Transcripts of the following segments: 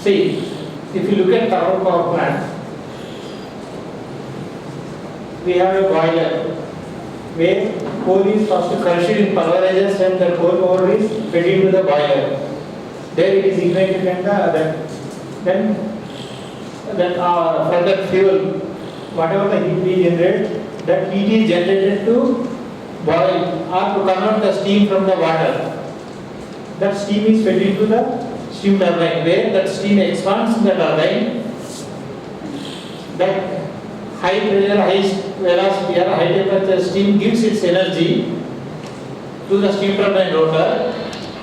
See, if you look at thermal power plant, we have a boiler where coal is first crushed in pulverizers and the coal ore is fed into the boiler. There it is ignited and then from that fuel, whatever the heat we generate, that heat is generated to boil or to convert the steam from the water. That steam is fed into the steam turbine, where that steam expands in the turbine. That high pressure, high velocity or high temperature steam gives its energy to the steam turbine rotor.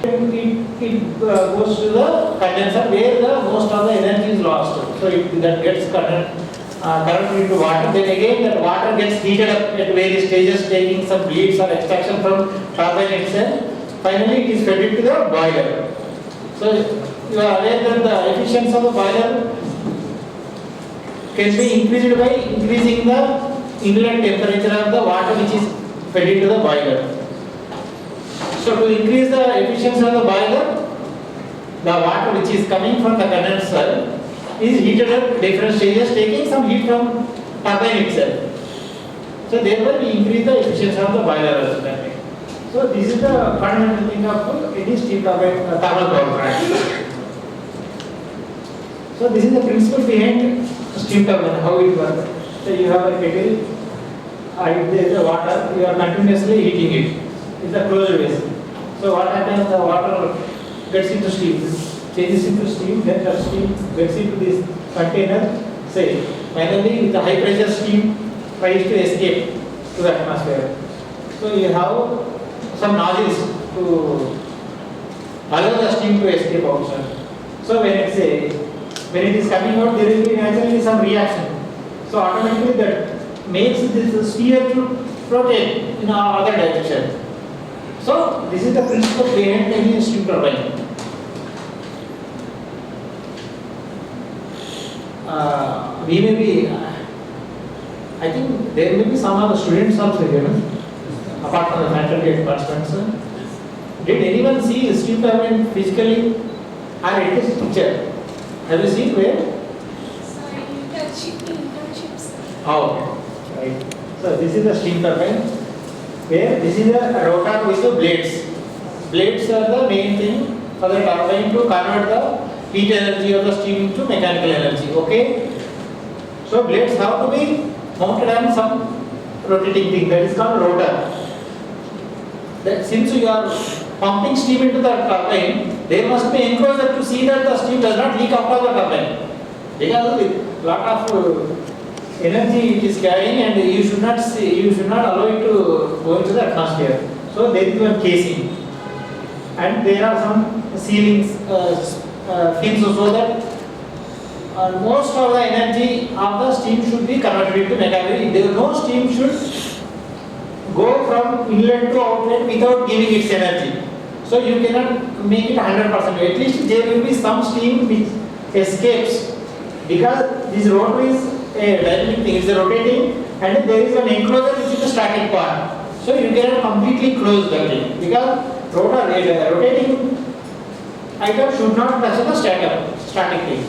It goes to the condenser where the most of the energy is lost. So that gets converted into water. Then again that water gets heated up at various stages, taking some bleeds or extraction from turbine itself. Finally, it is fed into the boiler. So you are aware that the efficiency of the boiler can be increased by increasing the inlet temperature of the water which is fed into the boiler. So to increase the efficiency of the boiler, the water which is coming from the condenser is heated at different stages, taking some heat from turbine itself. So therefore we increase the efficiency of the boiler also. So this is the fundamental thing of any steam turbine thermal power plant. So this is the principle behind steam turbine, how it works. So you have a kettle, there is the water, you are continuously heating it. It's a closed vessel. So what happens, the water gets into steam, changes into steam, then the steam gets into this container. Say, finally the high pressure steam tries to escape to the atmosphere. So you have some nozzles to allow the steam to escape outside. So when it is coming out, there will be naturally some reaction. So automatically that makes this sphere to rotate in other direction. So this is the principle behind any steam turbine. We may be, I think there may be some other students also here, apart from the faculty and participants. Did anyone see steam turbine physically or it is picture? Have you seen where? Sorry, internships. Oh, right. So this is the steam turbine, where this is a rotor with the blades. Blades are the main thing for the turbine to convert the heat energy of the steam into mechanical energy. Okay. So blades have to be mounted on some rotating thing that is called rotor. That since you are pumping steam into the turbine, there must be enclosure to see that the steam does not leak out of the turbine. Because a lot of energy it is carrying, and you should not allow it to go into the atmosphere. So there is one casing, and there are some ceilings, fins, so that most of the energy of the steam should be converted into mechanical. No steam should go from inlet to outlet without giving its energy. So you cannot make it 100%. At least there will be some steam which escapes, because this rotor is a dynamic thing, it's a rotating, and there is an enclosure which is the static part. So you cannot completely close the thing, because rotating item should not touch the static thing.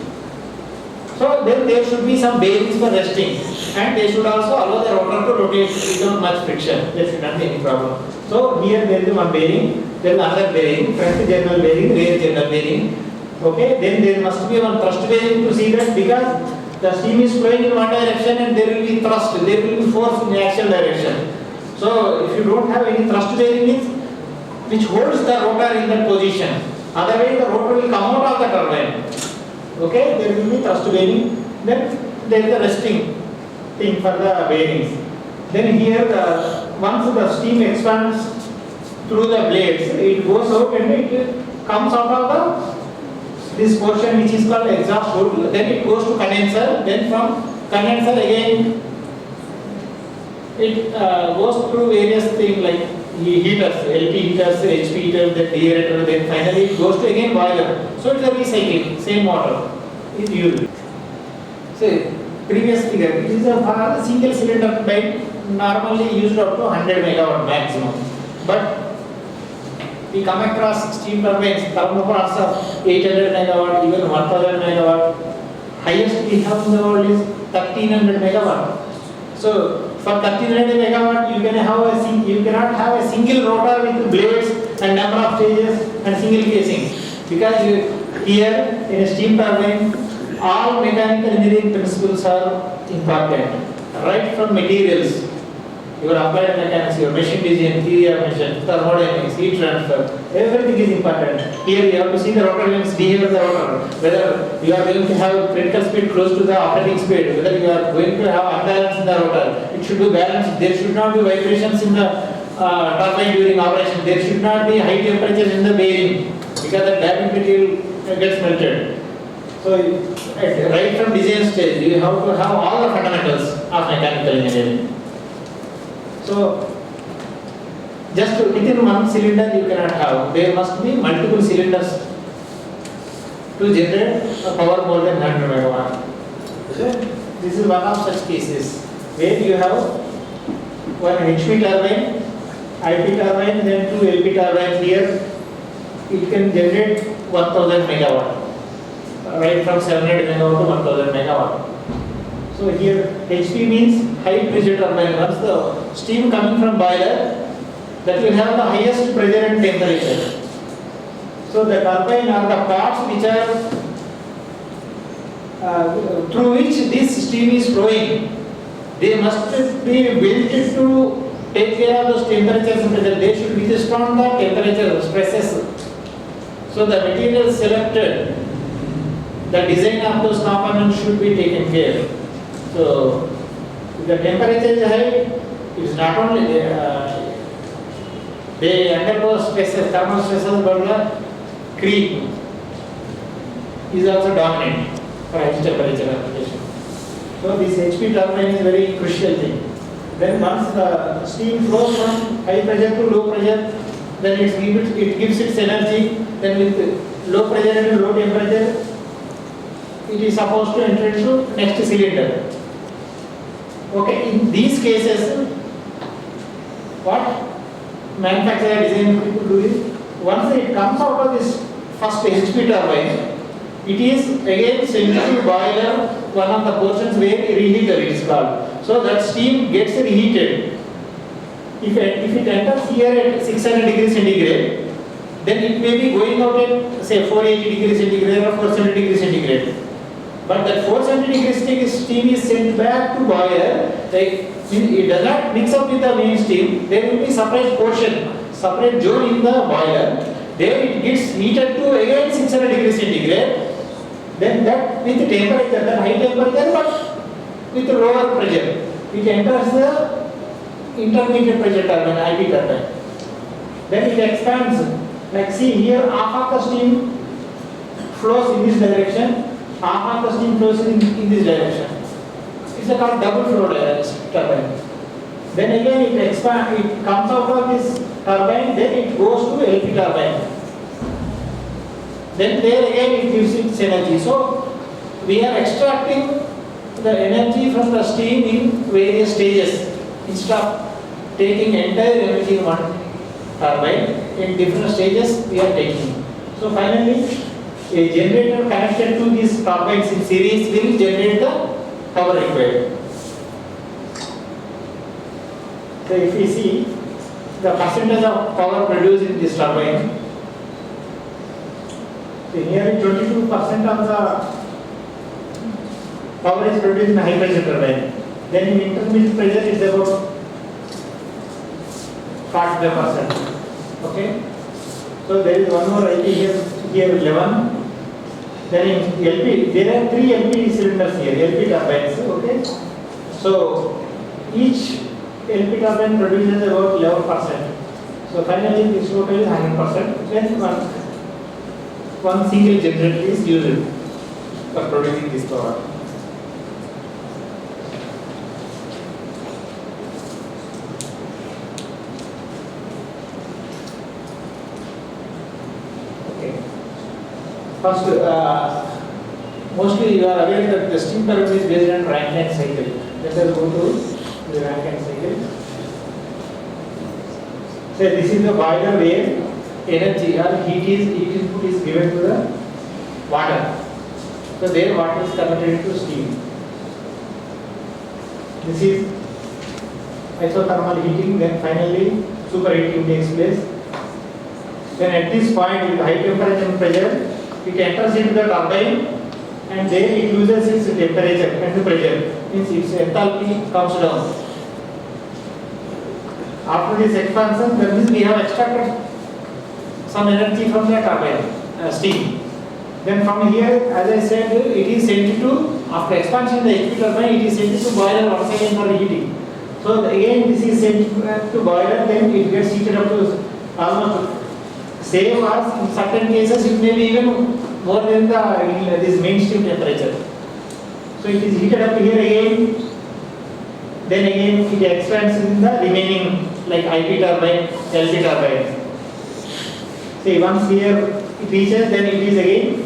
So then there should be some bearings for resting, and they should also allow the rotor to rotate without much friction. There should not be any problem. So here there is one bearing, there is another bearing, front general bearing, rear general bearing. Okay, then there must be one thrust bearing to see that, because the steam is flowing in one direction and there will be thrust, there will be force in the axial direction. So if you don't have any thrust bearing which holds the rotor in that position, otherwise the rotor will come out of the turbine. Okay, there will be thrust bearing. Then there is a resting thing for the bearings. Then here once the steam expands through the blades, it goes out and it comes out of this portion which is called exhaust hood. Then it goes to condenser. Then from condenser again it goes through various things like heaters, LP heaters, HP heaters, then deaerator, then finally it goes to again boiler. So it is a recycling, same water is used. So previous figure, it is a single cylinder turbine, normally used up to 100 megawatt maximum. But we come across steam turbines, thermal parts of 800 megawatt, even 1000 megawatt. Highest we have in the world is 1300 megawatt. So for 1300 megawatt, you cannot have a single rotor with blades and number of stages and single casing, because here in a steam turbine, all mechanical engineering principles are important, right from materials. Your applied mechanics, your machine design, theory of machine, thermodynamics, heat transfer, everything is important. Here you have to see the rotor length, behavior of the rotor, whether you are going to have critical speed close to the operating speed, whether you are going to have unbalance in the rotor. It should be balanced. There should not be vibrations in the turbine during operation. There should not be high temperatures in the bearing, because the damping material gets melted. So right from design stage, you have to have all the fundamentals of mechanical engineering. So, just within one cylinder you cannot have. There must be multiple cylinders to generate a power more than 100 megawatt. So, this is one of such cases where you have one HP turbine, IP turbine, then two LP turbines here. It can generate 1000 megawatt, right from 700 megawatt to 1000 megawatt. So here HP means high pressure turbine. Once the steam coming from boiler, that will have the highest pressure and temperature. So the turbine are the parts which are through which this steam is flowing. They must be built to take care of those temperatures and pressure. They should withstand the temperature stresses. So the material selected, the design of those components should be taken care. So, if the temperature is high, it is not only they undergo stresses, thermal stresses, but the creep is also dominant for high temperature application. So, this HP turbine is a very crucial thing. Then once the steam flows from high pressure to low pressure, then it gives its energy. Then with low pressure and low temperature, it is supposed to enter into next cylinder. Okay, in these cases, what manufacturer design people do is, once it comes out of this first HP turbine, it is again sent to boiler, one of the portions where reheater is called. So that steam gets reheated. If it enters here at 600 degrees centigrade, then it may be going out at say 480 degrees centigrade or 470 degrees centigrade. But that 470 degrees steam is sent back to boiler. Like, it does not mix up with the main steam. There will be separate portion, separate zone in the boiler. There it gets heated to again 600 degrees centigrade. Then that with the temperature, that high temperature, but with lower pressure, it enters the intermediate pressure turbine, IP turbine. Then it expands. Like see here, half of the steam flows in this direction. Half of the steam flows in this direction. It's called double flow turbine. Then again it expands, it comes out of this turbine, then it goes to LP turbine. Then there again it gives its energy. So we are extracting the energy from the steam in various stages. Instead of taking entire energy in one turbine, in different stages we are taking. So finally, a generator connected to these turbines in series will generate the power required. So if we see the percentage of power produced in this turbine, so nearly 22% of the power is produced in high pressure turbine. Then in intermediate pressure it is about 45%. Okay. So there is one more IP here 11. Then in LP, there are 3 LP cylinders here, LP turbines. Okay. So each LP turbine produces about 11%. So finally this total is 100%. Then one single generator is used for producing this power. First, mostly you are aware that the steam turbine is based on Rankine cycle. Let us go to the Rankine cycle. So this is the boiler where energy or heat input is given to the water. So there water is converted into steam. This is isothermal heating, then finally superheating takes place. Then at this point with high temperature and pressure, it enters into the turbine and there it loses its temperature and pressure. Means its enthalpy comes down. After this expansion, that means we have extracted some energy from the turbine, steam. Then from here, as I said, it is sent to, after expansion the HP turbine, it is sent to boiler once again for heating. So again this is sent to boiler, then it gets heated up to almost same as in certain cases it may be even more than this main steam temperature. So it is heated up here again, then again it expands in the remaining like IP turbine, LP turbine. See, once here it reaches, then it is again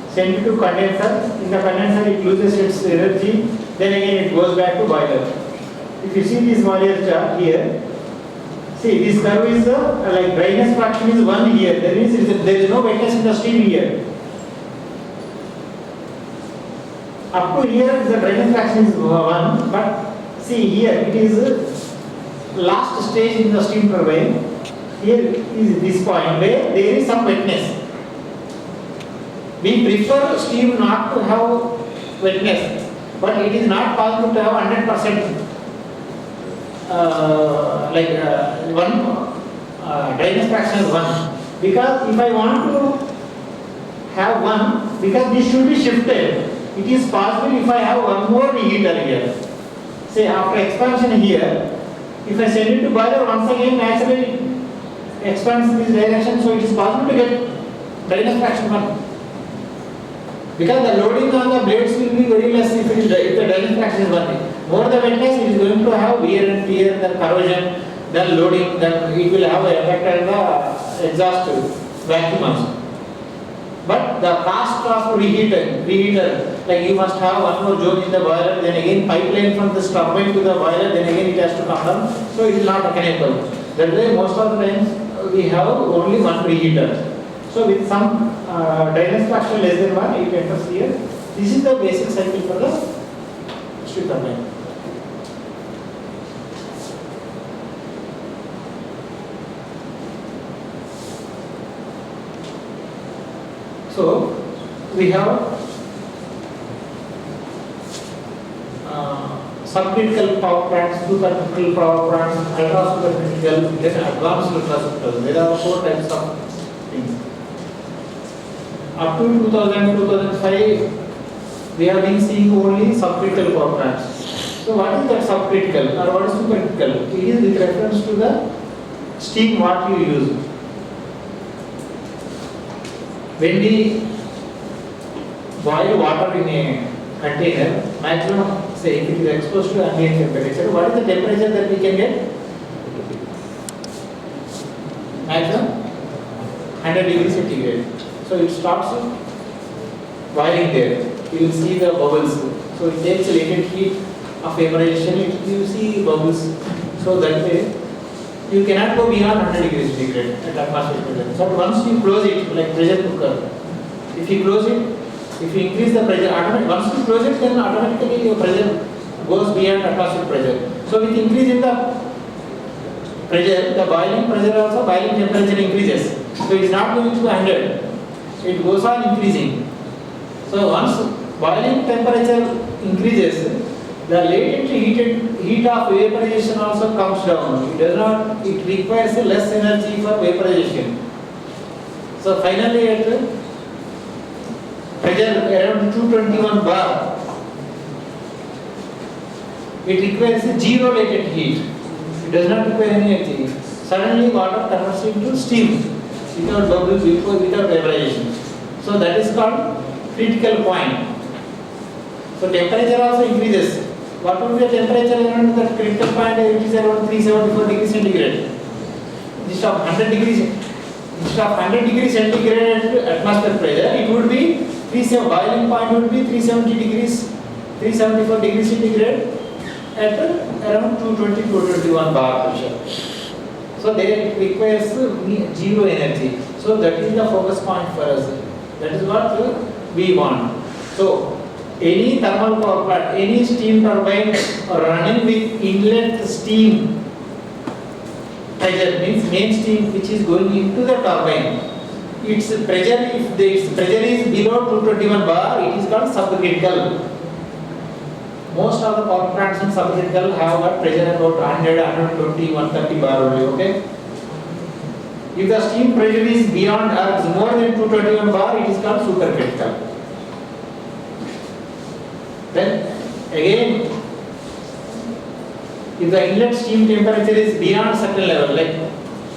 sent to condenser. In the condenser it loses its energy, then again it goes back to boiler. If you see this boiler chart here, see this curve is like dryness fraction is 1 here. That means there is no wetness in the steam here. Up to here the dryness fraction is 1, but see here it is last stage in the steam turbine. Here is this point where there is some wetness. We prefer steam not to have wetness, but it is not possible to have 100% dryness fraction is 1. Because if I want to have 1, because this should be shifted, it is possible if I have one more reheater here. Say after expansion here, if I send it to boiler once again, naturally expands this direction, so it is possible to get dryness fraction 1. Because the loading on the blades will be very less if the dryness fraction is 1. More the wetness, it is going to have wear and tear, then corrosion, then loading, then it will have an effect on the exhaust vacuum also. But the cost of reheater, like you must have one more zone in the boiler, then again pipeline from the turbine to the boiler, then again it has to come down, so it is not mechanical. That way most of the times we have only one reheater. So with some dryness fraction less than 1, it enters here. This is the basic cycle for the steam turbine. So we have subcritical power plants, supercritical power plants, ultra supercritical, then advanced ultra supercritical. There are 4 types of things. Up to 2000-2005, we have been seeing only subcritical power plants. So what is that subcritical or what is supercritical? It is with reference to the steam what you use. When we boil water in a container, maximum, say if it is exposed to ambient temperature, what is the temperature that we can get? Maximum 100 degrees centigrade. So it starts boiling there. You will see the bubbles. So it takes a latent heat of vaporization. You see bubbles. So that way you cannot go beyond 100 degrees centigrade at atmospheric pressure. So once you close it, like pressure cooker, if you close it, if you increase the pressure, once you close it, then automatically your pressure goes beyond atmospheric pressure. So with increase in the pressure, the boiling pressure also, boiling temperature increases. So it is not going to 100. It goes on increasing. So once boiling temperature increases, the latent heat of vaporization also comes down. It requires less energy for vaporization. So finally at pressure around 221 bar, it requires zero latent heat. It does not require any energy. Suddenly water converts into steam without bubbles, without vaporization. So that is called critical point. So temperature also increases. What will be the temperature around the critical point? It is around 374 degrees centigrade. Instead of 100 degrees centigrade at atmospheric pressure, it would be boiling point would be 374 degrees centigrade at around 220-221 bar pressure. So they requires zero energy. So that is the focus point for us. That is what we want. So any thermal power plant, any steam turbine running with inlet steam pressure means main steam which is going into the turbine. Its pressure, if its pressure is below 221 bar, it is called subcritical. Most of the power plants in subcritical have a pressure about 100, 120, 130 bar only. Okay. If the steam pressure is beyond or is more than 221 bar, it is called supercritical. Then again, if the inlet steam temperature is beyond certain level, like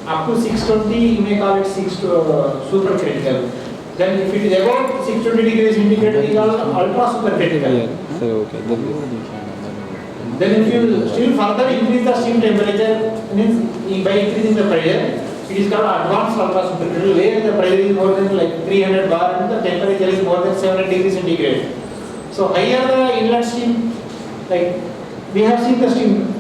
up to 620, you may call it supercritical. Then if it is above 620 degrees centigrade, we call it ultra supercritical. Then if you still further increase the steam temperature, means by increasing the pressure, it is called advanced ultra supercritical, where the pressure is more than like 300 bar and the temperature is more than 700 degrees centigrade. So higher the inlet steam, like we have seen the steam,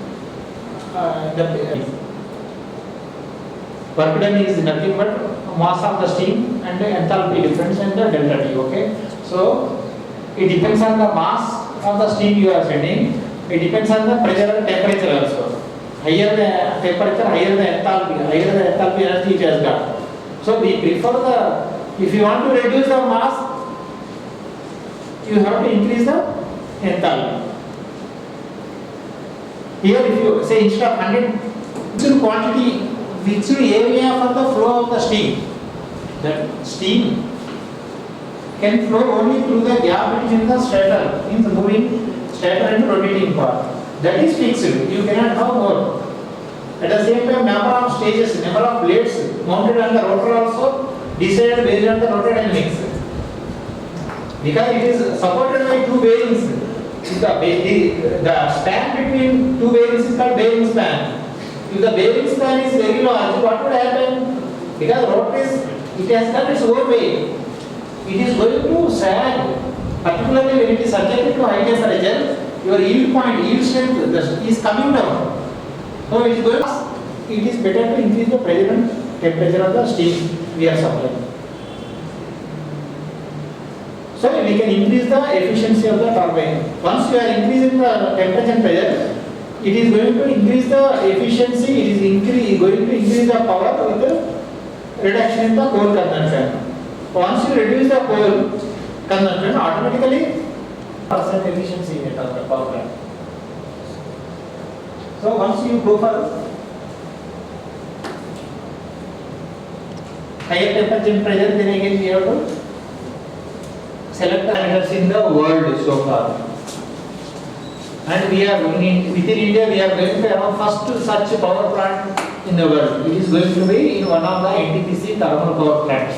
work done is nothing but mass of the steam and the enthalpy difference and the delta T. Okay. So it depends on the mass of the steam you are sending. It depends on the pressure and temperature also. Higher the temperature, higher the enthalpy energy it has got. So we prefer the, if you want to reduce the mass, you have to increase the enthalpy. Here if you say instead of 100, which quantity, which area for the flow of the steam, that steam can flow only through the gap between the stator, means moving stator and rotating part. That is fixed, you cannot have more. At the same time, number of stages, number of blades mounted on the rotor also decided based on the rotor dynamics. Because it is supported by two bearings. The span between two bearings is called bearing span. If the bearing span is very large, what would happen? Because rotor is, it has got its own weight. It is going to sag, particularly when it is subjected to high temperature, your yield point, yield strength is coming down. So it is going to, it is better to increase the pressure and temperature of the steam we are supplying. So we can increase the efficiency of the turbine. Once you are increasing the temperature and pressure, it is going to increase the efficiency, it is going to increase the power with the reduction in the coal consumption. Once you reduce the coal consumption, automatically percent efficiency in the power plant. So once you go for higher temperature and pressure, then again we have to select the parameters in the world so far. And we are within India, we are going to have first such power plant in the world. It is going to be in one of the NTPC thermal power plants.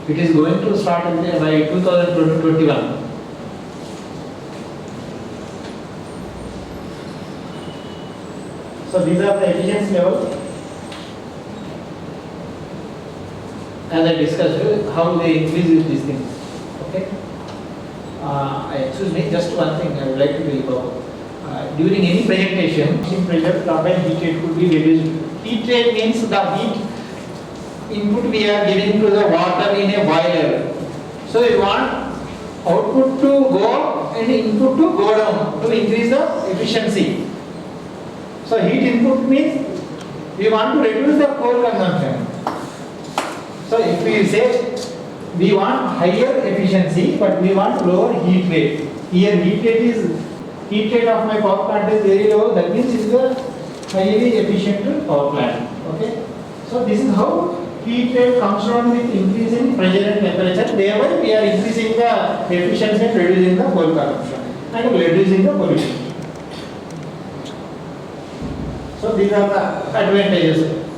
It is going to start by 2021. So these are the efficiency level. As I discussed, how they increase these things. Okay. Excuse me, just one thing I would like to tell about. During any presentation, steam pressure, turbine heat rate could be reduced. Heat rate means the heat input we are giving to the water in a boiler. So we want output to go up and input to go down to increase the efficiency. So heat input means we want to reduce the coal consumption. So if we say we want higher efficiency but we want lower heat rate. Here heat rate of my power plant is very low, that means it is a highly efficient power plant. Okay. So this is how heat rate comes down with increasing pressure and temperature. Thereby we are increasing the efficiency and reducing the coal consumption and reducing the pollution. So these are the advantages.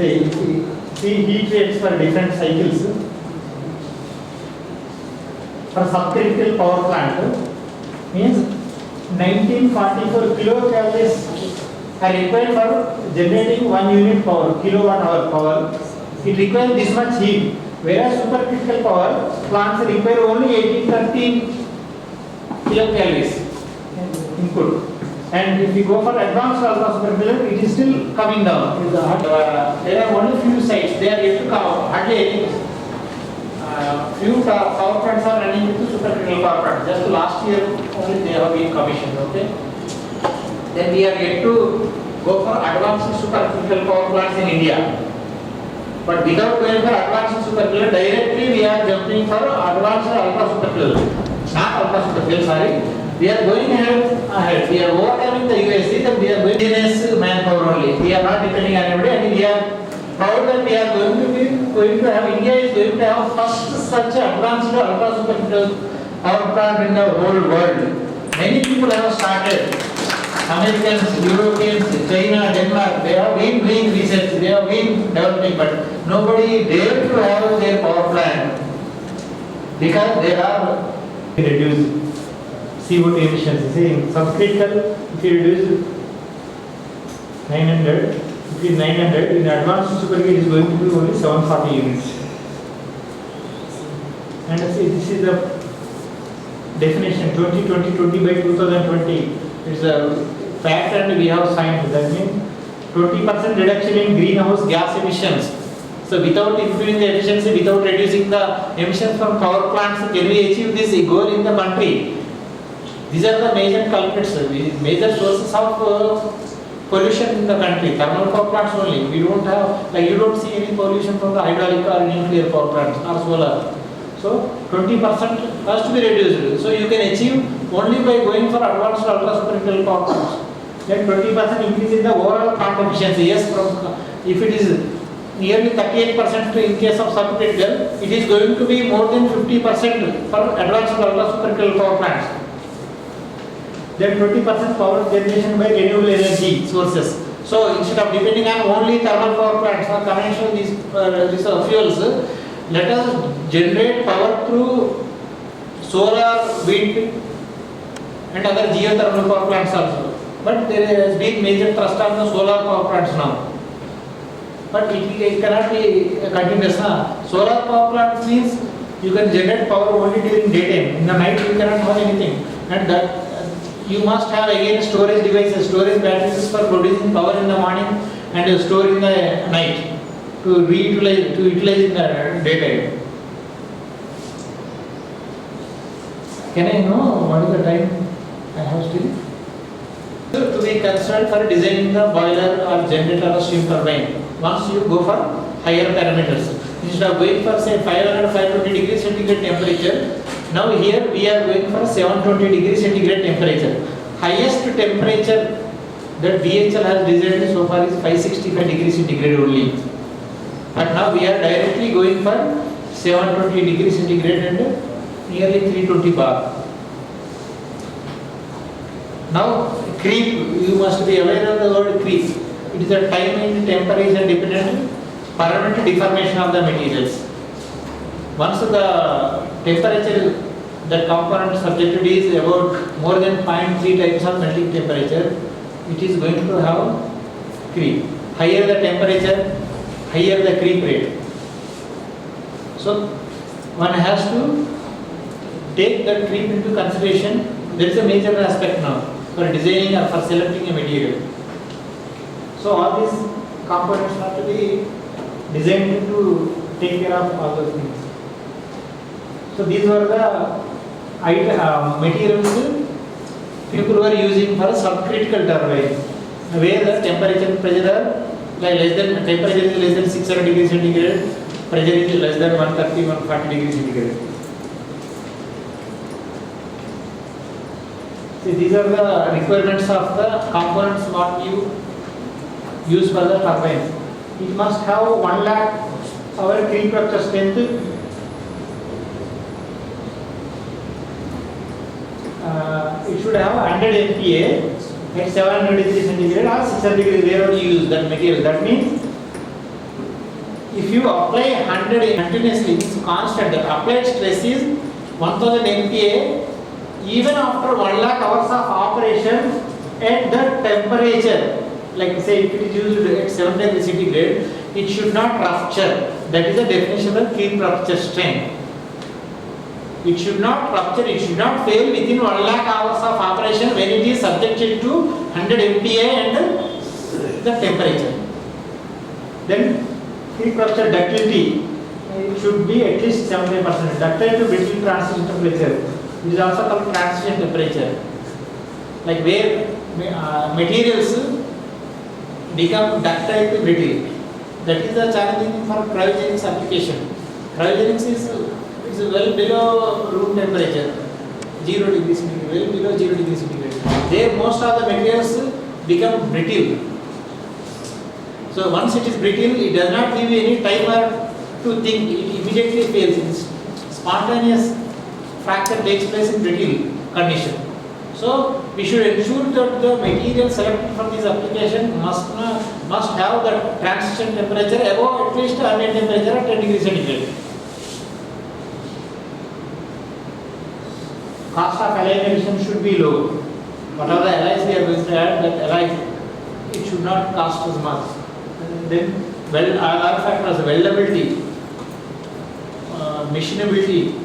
See heat rates for different cycles. For subcritical power plant means 1944 kilocalories are required for generating 1 unit power, kilowatt hour power. It requires this much heat, whereas supercritical power plants require only 1813 kilocalories input. And if you go for advanced ultra supercritical, it is still coming down. There are only few sites, they are yet to come, hardly any. Few power plants are running with supercritical power plant. Just last year only they have been commissioned, okay? Then we are yet to go for advanced supercritical power plants in India. But without going for advanced supercritical, directly we are jumping for advanced ultra supercritical. Not ultra supercritical, sorry. We are going ahead. We are overcoming the USC, then we are going to manpower only. We are not depending on anybody, and we are proud that we are going to have, India is going to have first such advanced ultra supercritical power plant in the whole world. Many people have started. Americans, Europeans, China, Denmark, they have been doing research, they have been developing, but nobody dared to have their power plant because they are reduced CO2 emissions. See, in subcritical, if you reduce 900, if it is 900, in advanced supercritical it is going to be only 740 units. And see, this is the definition 20 by 2020. It's a fact and we have signed. That means 20% reduction in greenhouse gas emissions. So without improving the efficiency, without reducing the emissions from power plants, can we achieve this goal in the country? These are the major culprits, major sources of pollution in the country. Thermal power plants only. We don't have, like you don't see any pollution from the hydraulic or nuclear power plants or solar. So 20% has to be reduced. So you can achieve only by going for advanced ultra supercritical power plants. Then 20% increase in the overall plant efficiency. Yes, from if it is nearly 38% in case of subcritical, it is going to be more than 50% for advanced ultra supercritical power plants. Then 20% power generation by renewable energy sources. So instead of depending on only thermal power plants or conventional these fuels, let us generate power through solar, wind, and other geothermal power plants also. But there has been major thrust on the solar power plants now. But it cannot be continuous. Solar power plants means you can generate power only during daytime. In the night you cannot have anything. And that you must have again storage devices, storage batteries for producing power in the morning and store in the night to utilize in the daytime. Can I know what is the time I have still? So to be concerned for designing the boiler or generator or steam turbine, once you go for higher parameters, instead of going for say 520 degrees centigrade temperature, now here we are going for 720 degrees centigrade temperature. Highest temperature that DHL has designed so far is 565 degrees centigrade only. But now we are directly going for 720 degrees centigrade and nearly 320 bar. Now creep, you must be aware of the word creep. It is a time and temperature dependent permanent deformation of the materials. Once the temperature the component subjected is about more than 0.3 times of melting temperature, it is going to have creep. Higher the temperature, higher the creep rate. So one has to take that creep into consideration. There is a major aspect now for designing or for selecting a material. So all these components have to be designed to take care of all those things. So these were the materials people were using for subcritical turbines, where the temperature and pressure are like temperature is less than 600 degrees centigrade, pressure is less than 130-140 degrees centigrade. See, these are the requirements of the components what you use for the turbines. It must have 1 lakh hour creep rupture strength. It should have 100 MPa at 700 degrees centigrade or 600 degrees wherever you use that material. That means if you apply 100 continuously, it's constant. The applied stress is 1000 MPa even after 1 lakh hours of operation at the temperature. Like say if it is used at 700 degrees centigrade, it should not rupture. That is the definition of creep rupture strength. It should not rupture, it should not fail within 1 lakh hours of operation when it is subjected to 100 MPa and the temperature. Then heat rupture ductility, it should be at least 70%. Ductile to brittle transition temperature, it is also called transition temperature. Like where materials become ductile to brittle. That is the challenging for cryogenics application. Cryogenics is well below room temperature, 0 degrees centigrade, well below 0 degrees centigrade. There most of the materials become brittle. So once it is brittle, it does not give you any timer to think, it immediately fails. Spontaneous fracture takes place in brittle condition. So we should ensure that the material selected for this application must have the transition temperature above at least ambient temperature at 10 degrees centigrade. Cost of alloy addition should be low. Whatever the alloys we are going to add, that alloy, it should not cost as much. Then, other factors, weldability, machinability,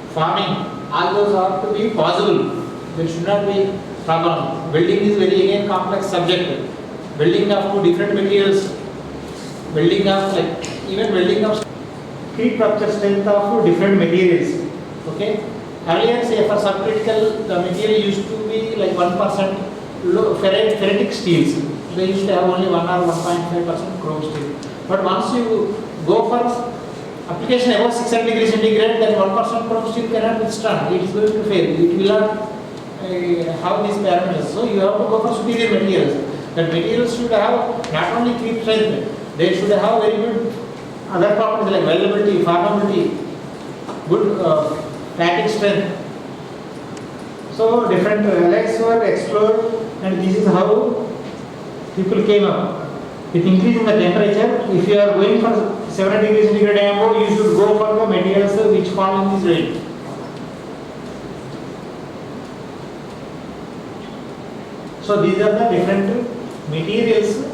forming, all those are to be possible. There should not be problem. Welding is very again complex subject. Welding of two different materials, welding of even welding of heat rupture strength of different materials. Okay. Earlier, say for subcritical, the material used to be like 1% ferritic steels. They used to have only 1 or 1.5% chrome steel. But once you go for application above 600 degrees centigrade, then 1% chrome steel cannot withstand. It is going to fail. It will not have these parameters. So you have to go for superior materials. That materials should have not only creep strength, they should have very good other properties like weldability, formability, good static strength. So different alloys were explored, and this is how people came up. With increasing the temperature, if you are going for 7 degrees centigrade and above, you should go for the materials which fall in this range. So these are the different materials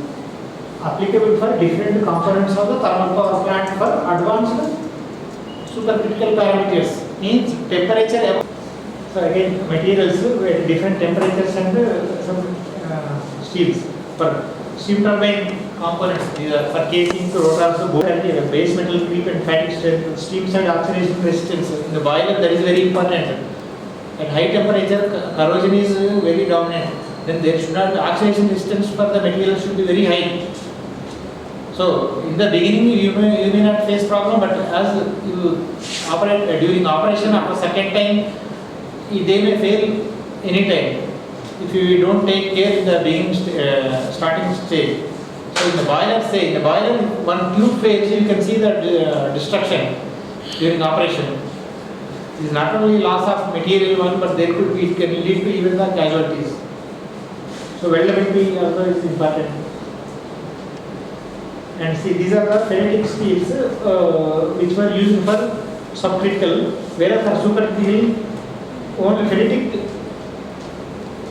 applicable for different components of the thermal power plant for advanced supercritical parameters. Means temperature above. So again, materials at different temperatures and some steels. For steam turbine components, these are for casing, rotors, both base metal creep and fatigue strength, steam side oxidation resistance. In the boiler, that is very important. At high temperature, corrosion is very dominant. Then there should not oxidation resistance for the material should be very high. So in the beginning you may not face problem, but as you operate during operation after second time, they may fail any time if you don't take care in the beginning starting stage. So in the boiler, one tube fails, you can see the destruction during operation. It is not only loss of material one, but it can lead to even the casualties. So weldability also is important. And see, these are the ferritic steels which were used for subcritical, whereas for supercritical, only ferritic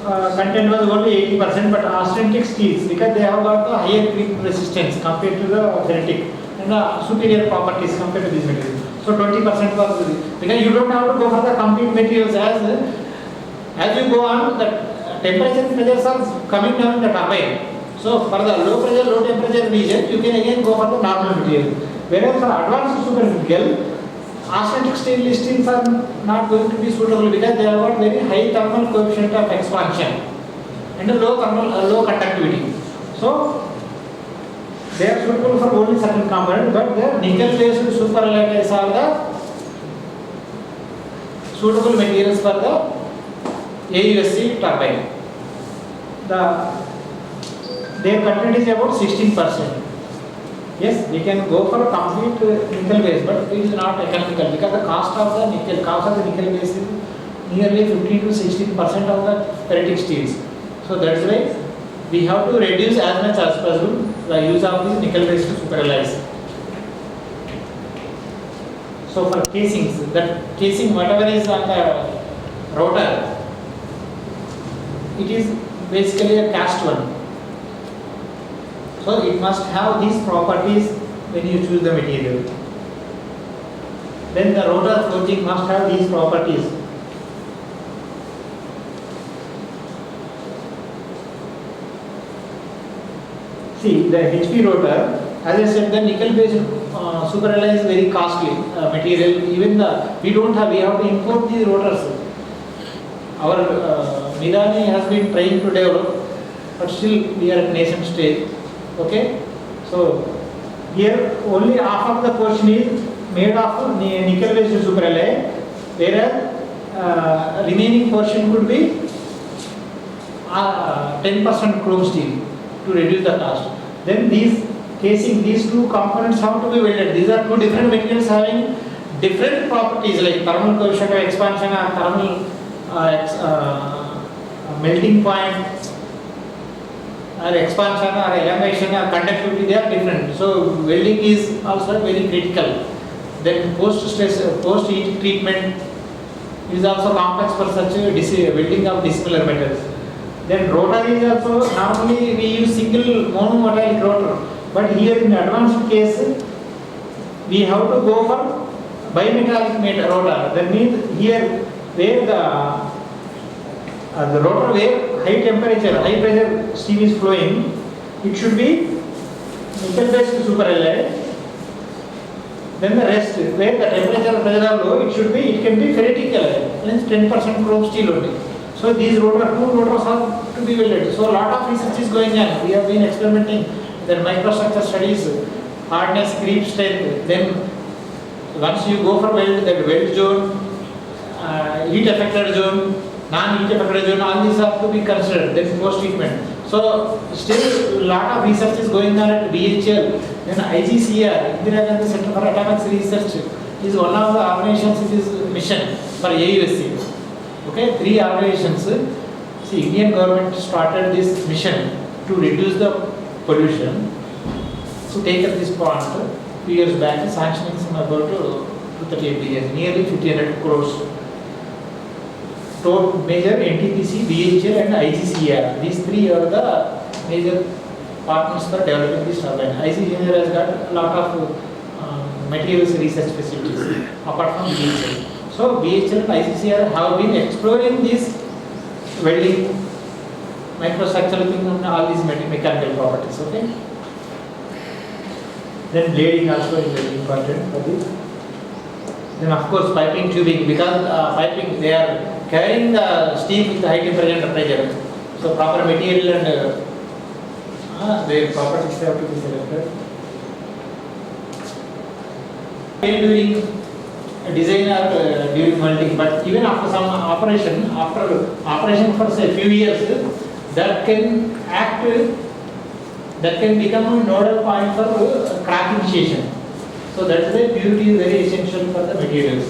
content was only 80%, but austenitic steels, because they have got the higher creep resistance compared to the ferritic and the superior properties compared to these materials. So 20% was, because you don't have to go for the complete materials as you go on, the temperature and pressures are coming down in the turbine. So for the low pressure, low temperature region, you can again go for the normal material. Whereas for advanced supercritical, austenitic stainless steels are not going to be suitable because they have got very high thermal coefficient of expansion and a low conductivity. So they are suitable for only certain component, but the nickel based superalloys are the suitable materials for the AUSC turbine. Their content is about 16%. Yes, we can go for a complete nickel base, but it is not economical because the cost of the nickel base is nearly 15 to 16% of the ferritic steels. So that's why we have to reduce as much as possible the use of these nickel based superalloys. So for casings, that casing whatever is on the rotor, it is basically a cast one. So it must have these properties when you choose the material. then the rotor forging must have these properties. See, the HP rotor, as I said, the nickel-based super alloy is very costly material. Even we have to import these rotors. Our Midani has been trying to develop, but still we are at nascent stage. Okay, so here only half of the portion is made of nickel-based super alloy, whereas remaining portion could be 10% chrome steel to reduce the cost. Then these two components have to be welded. These are two different materials having different properties like thermal coefficient of expansion or thermal melting point or expansion or elongation or conductivity. They are different. So welding is also very critical. Then post heat treatment is also complex for such welding of dissimilar metals. Then rotor is also, normally we use single monometallic rotor, but here in advanced case we have to go for bimetallic rotor. That means here where the rotor where high temperature, high pressure steam is flowing, it should be nickel-based super alloy. Then the rest where the temperature and pressure are low, it can be ferritic alloy, means 10% chrome steel only. So these two rotors have to be welded. So a lot of research is going on. We have been experimenting the microstructure studies, hardness, creep strength. Then once you go for weld, that weld zone, heat affected zone, non-heat affected zone, all these have to be considered. Then post treatment. So still a lot of research is going on at BHL. Then IGCR, Indira Gandhi Center for Atomics Research, is one of the organizations in this mission for AUSC. Okay, 3 organizations. See, Indian government started this mission to reduce the pollution. So take up this point, 2 years back, sanctioning some about 238 billion, nearly 1,500 crores. Total major NTPC, BHL and IGCR. These 3 are the major partners for developing this turbine. IGCR has got a lot of materials research facilities apart from BHL. So BHL and ICCR have been exploring this welding, microstructural thing and all these mechanical properties. Okay. Then blading also is very important for this. Then of course piping tubing, because piping they are carrying the steam with high temperature and pressure. So proper material and their properties have to be selected. During design or during welding, but even after some operation, for say few years, that can become a nodal point for crack initiation. So that is why purity is very essential for the materials.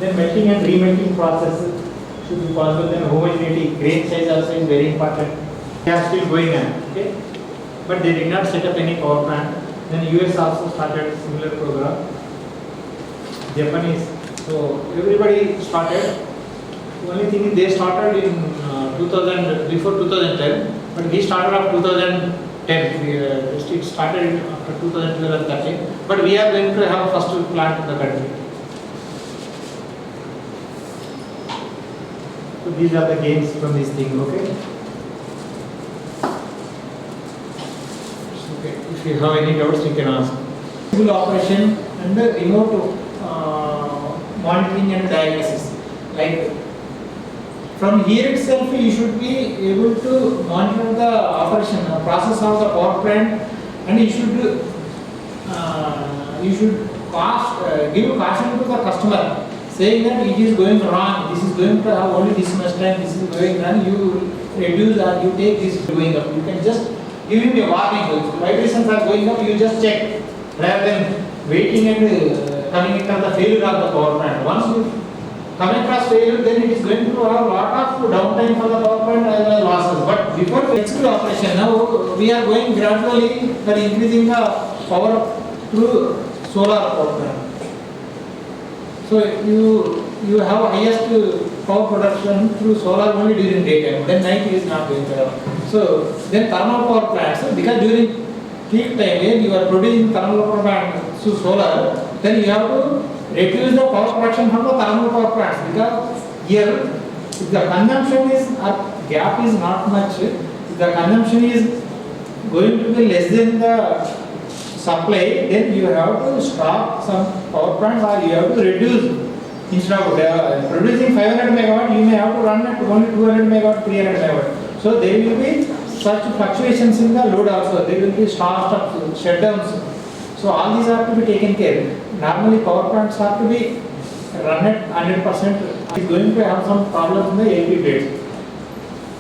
Then melting and remelting process should be possible. Then homogeneity, grain size also is very important. They are still going on, okay? But they did not set up any power plant. Then US also started similar program. Japanese, so everybody started. The only thing is they started in 2000, before 2010, but we started after 2010. It started after 2012 and 13, but we are going to have a first plant in the country. So these are the gains from this thing, okay? Okay. If you have any doubts, you can ask. Full operation and the remote monitoring and diagnosis. Like from here itself, you should be able to monitor the operation, process of the power plant, and you should give caution to the customer, saying that it is going wrong. This is going to have only this much time. This is going wrong. You reduce or you take this going up. You can just give him a warning. If vibrations are going up, you just check rather than waiting and coming across the failure of the power plant. Once you come across failure, then it is going to have a lot of downtime for the power plant as well as losses. But before flexible operation, now we are going gradually for increasing the power through solar power plant. So you have highest power production through solar only during daytime. Then night is not going to have. So then thermal power plants, because during peak time when you are producing thermal power plant through solar, then you have to reduce the power production from the thermal power plants, because here if the consumption is gap is not much, if the consumption is going to be less than the supply, then you have to stop some power plants or you have to reduce. Instead of producing 500 megawatt, you may have to run at only 200 megawatt, 300 megawatt. So there will be such fluctuations in the load also. There will be start shutdowns. So all these have to be taken care. Normally power plants have to be run at 100%. It's going to have some problems in the LP blades.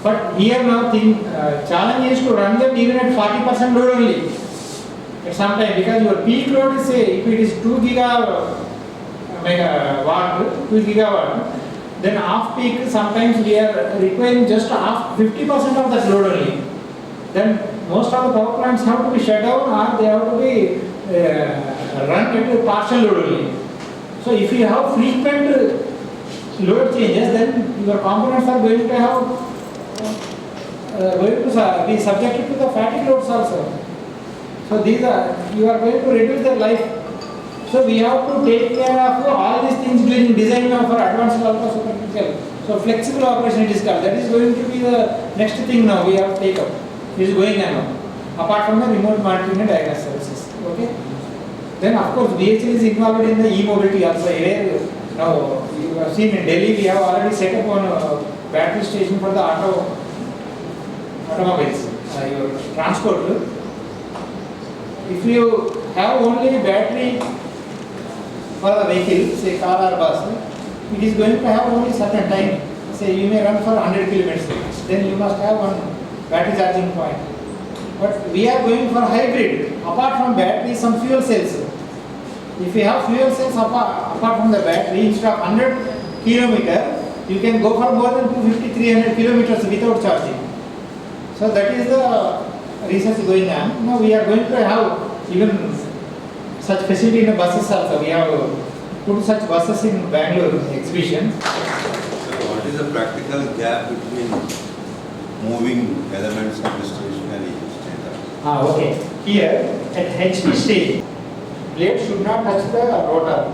But here now challenge is to run them even at 40% load only. At some time, because your peak load is say if it is 2 gigawatt, then off peak sometimes we are requiring just half 50% of that load only. Then most of the power plants have to be shut down or they have to be run at a partial load only. So if you have frequent load changes, then your components are going to have going to be subjected to the fatigue loads also. So these are, you are going to reduce their life. So we have to take care of all these things during design of our advanced ultra supercritical. So flexible operation it is called. That is going to be the next thing now we have to take up. It is going on now. Apart from the remote monitoring and diagnostic services. Okay. Then of course BHL is involved in the e-mobility also. Now you have seen in Delhi we have already set up one battery station for the automobiles. Your transport. If you have only battery for the vehicle, say car or bus, it is going to have only certain time. Say you may run for 100 kilometers, then you must have one battery charging point. But we are going for hybrid. Apart from battery, some fuel cells. If you have fuel cells apart from the battery, instead of 100 kilometers, you can go for more than 250-300 kilometers without charging. So that is the research going on. Now we are going to have even such facility in the buses also. We have put such buses in Bangalore exhibition. So what is the practical gap between moving elements of the stationary state? Okay. Here at HP stage, blade should not touch the rotor.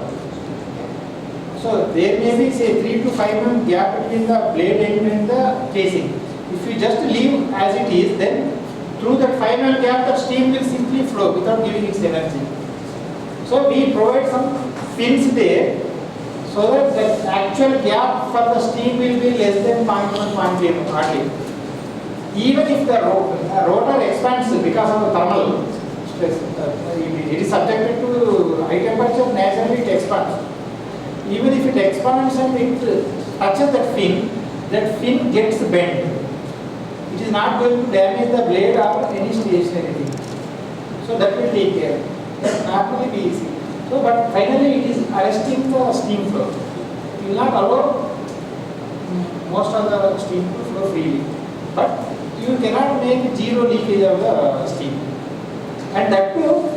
So there may be say 3 to 5 mm gap between the blade end and the casing. If you just leave as it is, then through that 5 mm gap, the steam will simply flow without giving its energy. So we provide some fins there, so that the actual gap for the steam will be less than 0.1, 0.2 hardly. Even if the rotor expands because of the thermal stress, it is subjected to high temperature, naturally it expands. Even if it expands and it touches that fin gets bent. It is not going to damage the blade or any stationary thing. So that will take care. That not be easy. So, but finally it is arresting the steam flow. It will not allow most of the steam to flow freely. But you cannot make zero leakage of the steam. And that too,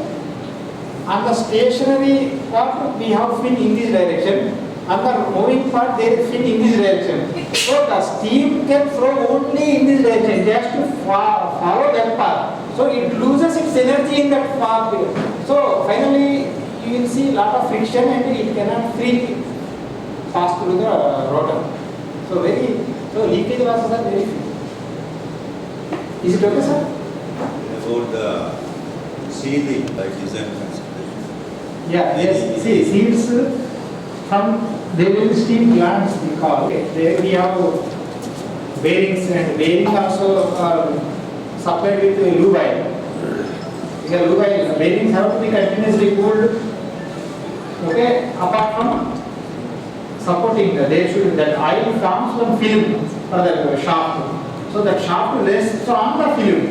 on the stationary part we have fin in this direction. On the moving part there is fin in this direction. So the steam can flow only in this direction. It has to follow that path. So it loses its energy in that path. So finally you will see lot of friction and it cannot freely pass through the rotor. So leakage losses are very few. Is it okay, sir? About the sealing, like design consideration. Yeah, yes. See, seals there will be steam glands we call. Okay. There we have bearings, and bearings also are supplied with lube oil. Because lube oil, bearings have to be continuously cooled. Okay, apart from supporting that oil comes from film for the shaft. So that shaft rests on the film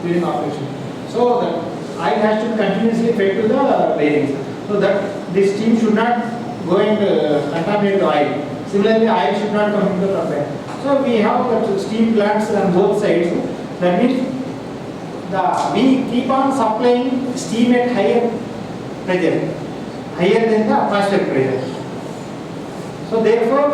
during operation. So that oil has to be continuously fed to the bearings. So that this steam should not go and contaminate the oil. Similarly, oil should not come into the turbine. So we have that steam plants on both sides. That means we keep on supplying steam at higher pressure, higher than the atmospheric pressure. So therefore,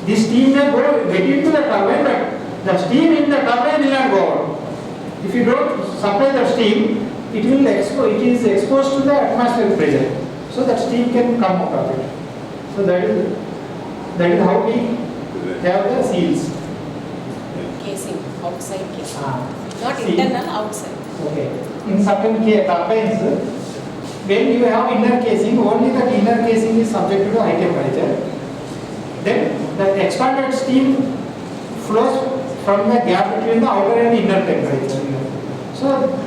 the steam may get into the turbine, but the steam in the turbine will not go out. If you don't supply the steam, it is exposed to the atmospheric pressure. so that steam can come out of it. So that is how we have the seals. Casing, outside casing. Not See. internal, outside. Okay. In certain turbines, when you have inner casing, only that inner casing is subject to high temperature. Then the expanded steam flows from the gap between the outer and inner temperature. So,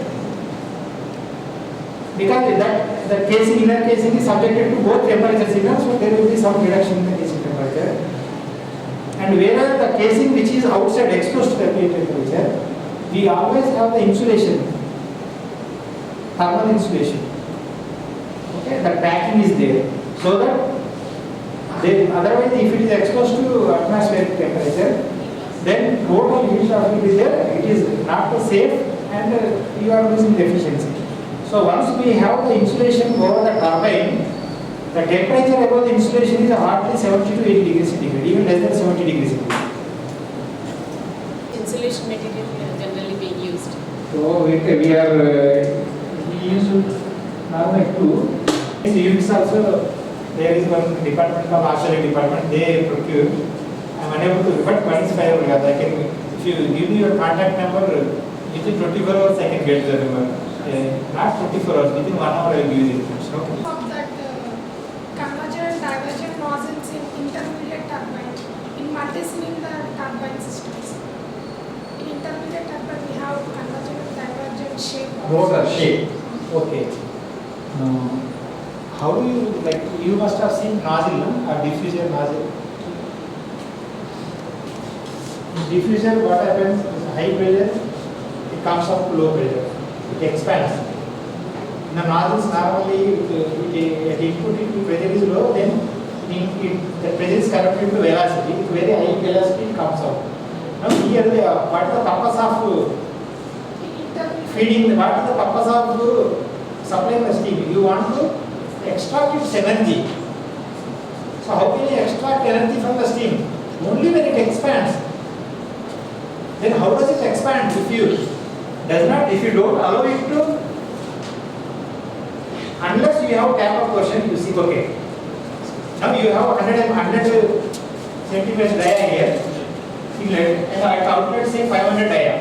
because that the casing, inner casing is subjected to both temperatures, so there will be some reduction in the casing temperature. And whereas the casing which is outside exposed to the temperature, we always have the insulation, thermal insulation. Okay, the packing is there, so that otherwise if it is exposed to atmospheric temperature, then total heat loss will be there. It is not safe, and you are losing the efficiency. So once we have the insulation over the turbine, the temperature above the insulation is hardly 70 to 80 degrees centigrade, even less than 70 degrees centigrade. Insulation material generally being used. So we use normal too. In the units also, there is one department called Australia department, they procure. I am unable to, but once I can, if you give me your contact number, within 24 hours I can get the number. Not 24 hours, within 1 hour I will give you the so. Of that converger and diverger nozzles in intermediate turbine, in multi-cylinder turbine systems. In intermediate turbine we have converger and divergent shape. Rotor shape. Okay. How do you, like, you must have seen nozzle, no? Or diffuser nozzle. In diffuser, what happens is high pressure, it comes up to low pressure, it expands. In the nozzles, normally, at input, if the pressure is low, then the pressure is converted to velocity. If very high velocity, it comes out. Now, here, what is the purpose of feeding? What is the purpose of supplying the steam? You want to extract its energy. So how can you extract energy from the steam? Only when it expands. Then how does it expand if you don't allow it to, unless you have taper portion, you see, okay. Now you have 100 centimeters dia here, inlet, and at outlet say 500 dia.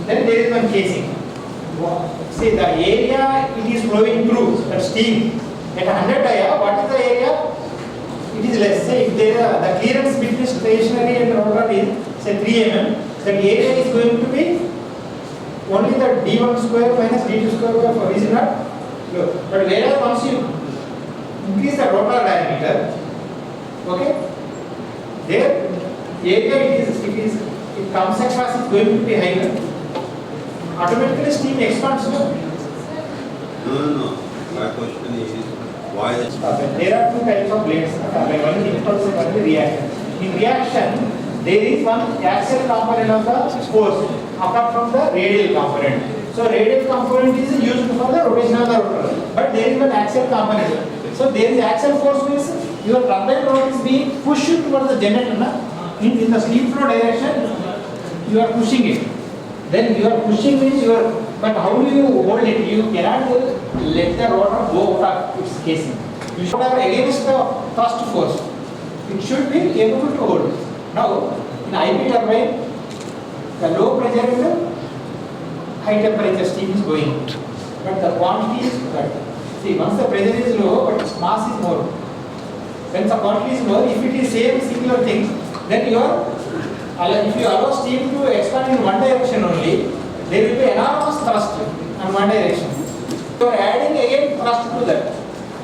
Then there is one casing. See the area it is flowing through, that steam. At 100 dia, what is the area? It is less. Say if there the clearance between stationary and rotor is say 3 mm, that area is going to be only the d1 square minus d2 square by 4. Is it not? No. But whereas once you increase the rotor diameter, okay, there area it comes across is going to be higher. Automatically steam expands. No. My question is why the there are two types of blades. One is impulse and one is reaction. In reaction, there is one axial component of the force apart from the radial component. So radial component is used for the rotation of the rotor, but there is one axial component. So there is axial force means your turbine rod is being pushed towards the generator. In the steam flow direction, you are pushing it. Then you are pushing means you are, but how do you hold it? You cannot let the rotor go out of its casing. You should have against the thrust force. It should be able to hold. Now, in IP turbine, the low pressure and the high temperature steam is going. But the quantity is that. See, once the pressure is low, but its mass is more. When the quantity is more, if it is same similar thing, then you are, if you allow steam to expand in one direction only, there will be enormous thrust in one direction. You are adding again thrust to that.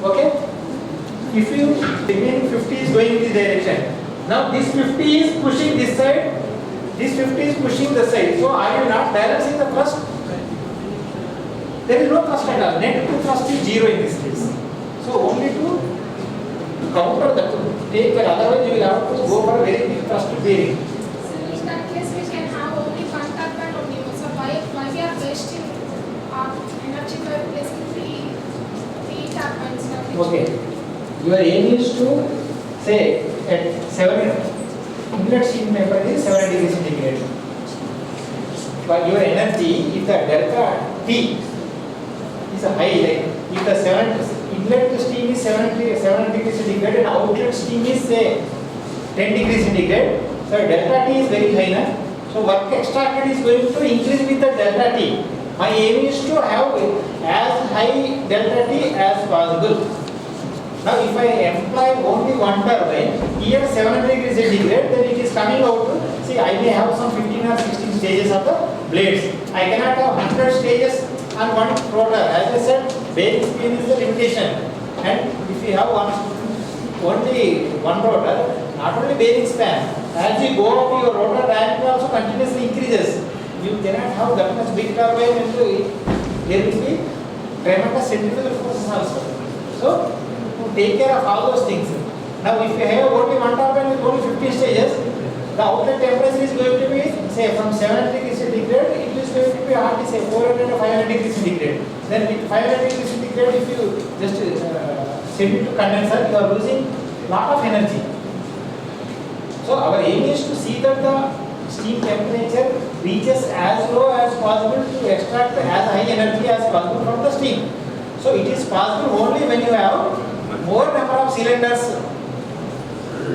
Okay? If you remaining 50 is going in this direction. Now this 50 is pushing this side, this 50 is pushing the side. So are you not balancing the thrust? There is no thrust at all. Net to thrust is 0 in this case. So only to counter that, to take care, otherwise you will have to go for very big thrust bearing. In that case, we can have only one turbine only. So why we are wasting energy by replacing three turbines? Okay. Your aim is to say at 7 inlet steam temperature is 7 degrees centigrade. But your energy, if the delta T is high, like if the 7 inlet steam 7 degrees centigrade and outlet steam is say 10 degrees centigrade. So delta T is very high now. So work extracted is going to increase with the delta T. My aim is to have as high delta T as possible. Now if I employ only one turbine, here 700 degrees centigrade, then it is coming out to, see I may have some 15 or 16 stages of the blades. I cannot have 100 stages on one rotor. As I said, bearing speed is the limitation. And if you have only one rotor, not only bearing span, as you go up your rotor diameter also continuously increases. You cannot have that much big turbine into it. There will be tremendous centrifugal forces also. So, take care of all those things. Now, if you have only one turbine with only 15 stages, the outlet temperature is going to be, say, from 700 degrees centigrade, it is going to be hardly, say, 400 or 500 degrees centigrade. Then, with 500 degrees centigrade, if you just send it to condenser, you are losing lot of energy. So, our aim is to see that the steam temperature reaches as low as possible to extract as high energy as possible from the steam. So, it is possible only when you have more number of cylinders.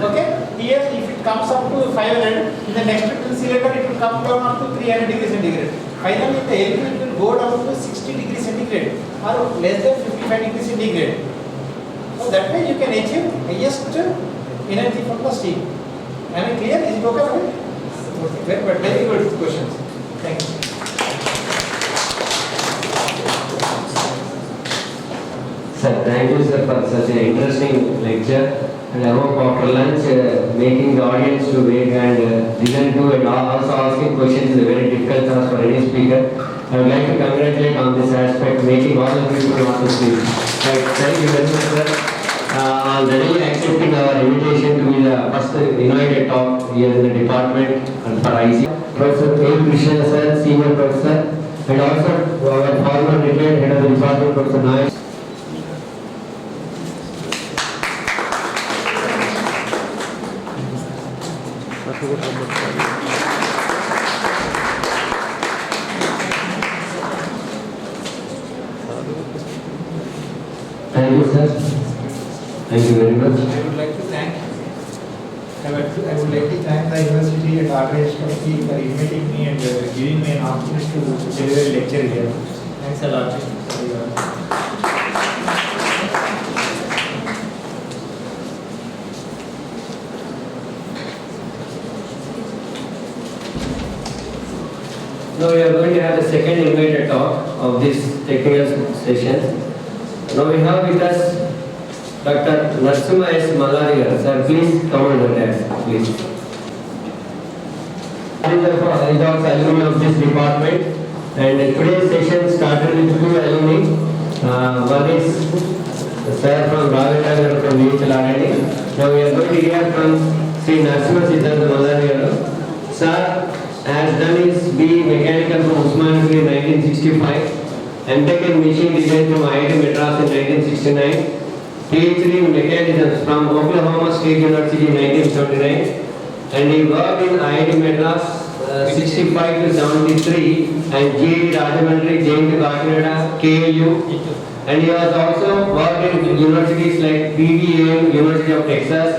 Okay? Here, if it comes up to 500, in the next cylinder it will come down up to 300 degrees centigrade. Finally, the LP will go down to 60 degrees centigrade or less than 55 degrees centigrade. So that way you can achieve highest energy from the steam. Am I clear? Is it okay? Okay. Very good questions. Thank you. Sir, thank you sir for such an interesting lecture, and I hope after lunch making the audience to wait and listen to and also asking questions is a very difficult task for any speaker. I would like to congratulate on this aspect, making all the people want to speak. Right, thank you very much sir. Already accepting our invitation to be the first invited talk here in the department and for Icete. Professor A. Krishna sir, Senior Professor, and also our former retired Head of the Department, Professor Nayak. Thank you sir. Thank you very much. I would like to thank the university and organization committee for inviting me and giving me an opportunity to deliver a lecture here. Thanks a lot. Now we are going to have the second invited talk of this technical session. Now we have with us Dr. Narsima S. Malariya. Sir, please come on the desk, please. He is also alumni of this department, and today's session started with two alumni. One is Sir from Ravitagar from VHLRD. Now we are going to hear from Sri Narsima Siddhanta Malariya. Sir has done his B Mechanical from Usman in 1965. MTech in Machine Design from IIT Madras in 1969, PhD in Mechanisms from Oklahoma State University in 1979, and he worked in IIT Madras 65 to 73 and GAD Rajahmundry, JNT Kakinada, KLU, and he has also worked in universities like PVM, University of Texas,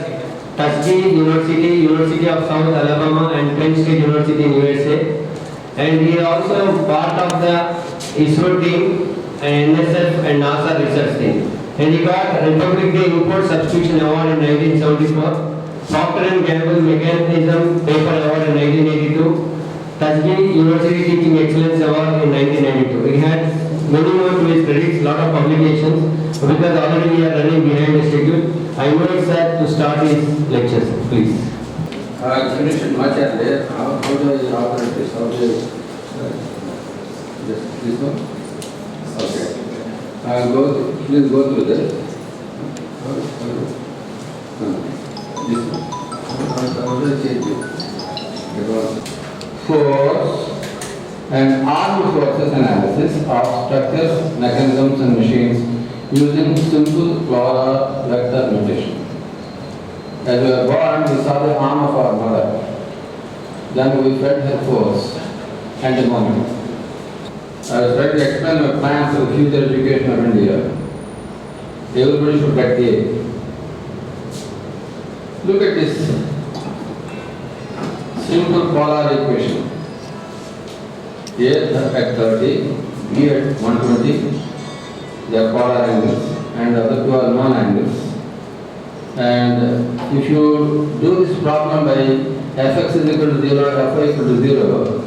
Tuskegee University, University of South Alabama, and Penn State University in USA. And he is also part of the ISRO team and NSF and NASA research team. And he got Republic Day Import Substitution Award in 1974, Procter and Gamble Mechanism Paper Award in 1982, Tuskegee University Teaching Excellence Award in 1992. He had many more to his credits, lot of publications, because already we are running behind the schedule. I invite sir to start his lectures, please. Finished much earlier. How do I operate this? How do just this one? Okay. Please go through this. This one. How do I change it? Force and armed forces analysis of structures, mechanisms and machines using simple Flora vector notation. As we were born, we saw the arm of our mother. Then we felt her force and the moment. I was trying to explain my plans for the future education of India. Everybody should get A. Look at this simple polar equation. A at 30, B at 120, they are polar angles, and the other two are non-angles. And if you do this problem by fx is equal to 0, fy equal to 0,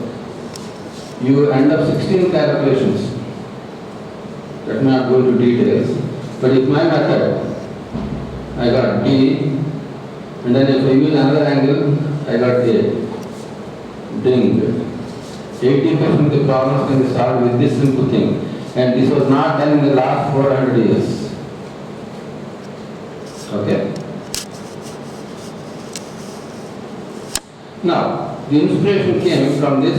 you end up 16 calculations. Let me not go into details. But if my method, I got B, and then if I use another angle, I got A. Ding. 80% of the problems can be solved with this simple thing. And this was not done in the last 400 years. Okay? Now, the inspiration came from this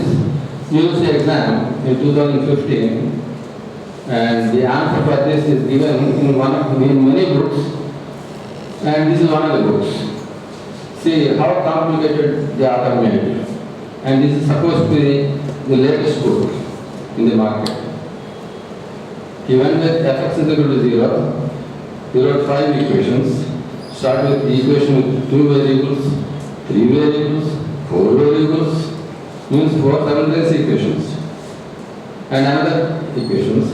UC exam in 2015, and the answer for this is given in many books, and this is one of the books. See how complicated the author made it. And this is supposed to be the latest book in the market. He went with fx is equal to 0. He wrote 5 equations. Start with the equation with 2 variables, 3 variables, 4 variables, means 4 7 equations. And another equations.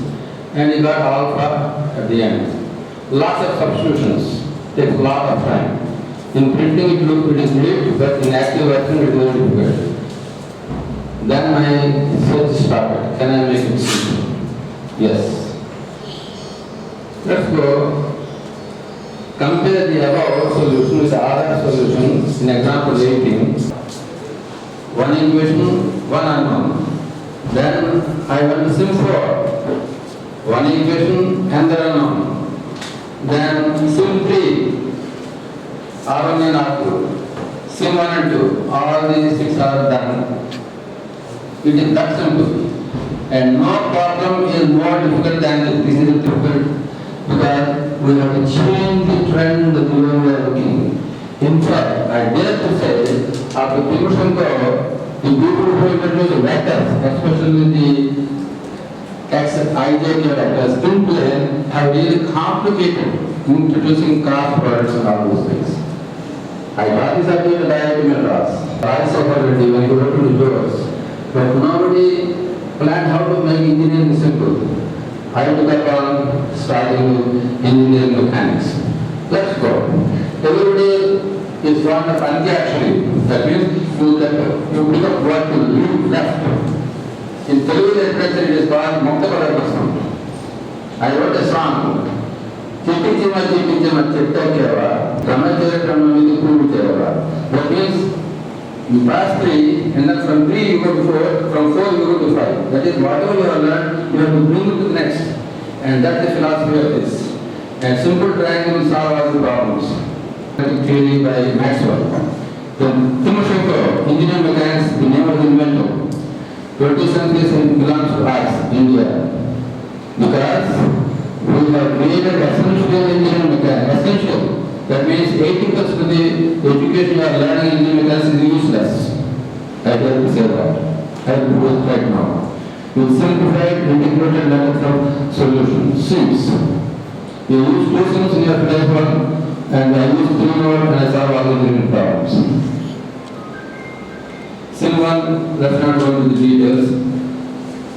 And he got alpha at the end. Lots of substitutions. Takes a lot of time. In printing it is great, but in active version it is very difficult. Then my search started. Can I make it simple? Yes. Let's go. Compare the above solution with other solutions in example 18. One equation, one unknown. Then I went to sim 4. One equation, another unknown. Then sim 3. R1 and R2. Sim 1 and 2. All these 6 are done. It is that simple. And no problem is more difficult than this. This is difficult because we have to change the trend that we are looking. In fact, I dare to say, after Timoshenko, the people who introduced the vectors, especially the Icete vectors in plane, have really complicated introducing cross products and all those things. I got this idea in IIT Madras. I suffered when you wrote to the doors. But nobody planned how to make engineering simple. I took up on starting with engineering mechanics. Let's go. Everybody is fond of anti-actually. That means you pick up what to leave left. In Telugu literature it is called Muktapadapasam. I wrote a song. Chitti chima chitta keva, Ramachara Kramamidi Kuru Keva. That means you pass 3, and then from 3 you go to 4, from 4 you go to 5. That is whatever you have learned, you have to bring it to the next. And that's the philosophy of this. And simple triangle will solve all the problems. Theory by Maxwell. Then Timoshenko, engineering mechanics, the name of the inventor. 20th century belongs to us, India. Because we have created essential engineering mechanics. Essential. That means 80% of the education you are learning in engineering mechanics is useless. I dare to say that. I will do it right now. With simplified integrated methods of solution. Sims. You use 2 sims in your today's one, and I use 3 more and I solve all the engineering problems. Sim 1, let's not go into the details.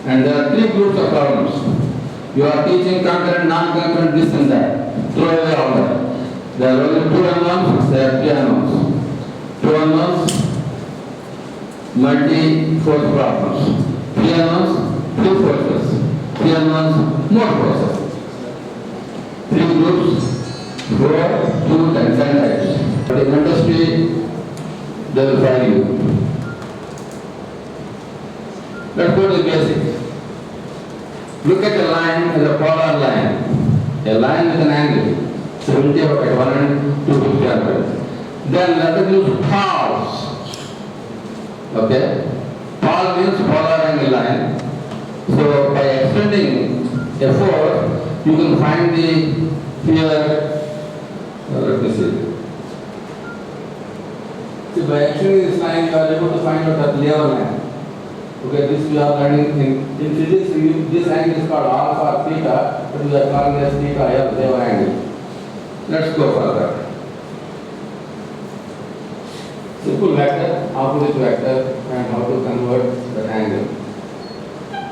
And there are 3 groups of problems. You are teaching concurrent, non-concurrent, this and that. Throw away all that. There are only 2 unknowns, there are 3 unknowns. 2 unknowns, multi-force problems. 3 unknowns, 2 forces. 3 unknowns, more forces. 3 groups, 4, 2, and 10 types. But in industry, they will find you. Let's go to the basic. Look at a line as a polar line. A line with an angle. 70 at 1 and 250 100. Then let us use poles. Okay? Pole means polar angle line. So by extending a force, you can find the here. Let me see. See, by extending this line, you are able to find out that layer line. Okay, this we are learning in physics. This angle is called alpha or theta, but we are calling as theta L, they have angle. Let's go further. Simple vector, opposite vector, and how to convert the angle.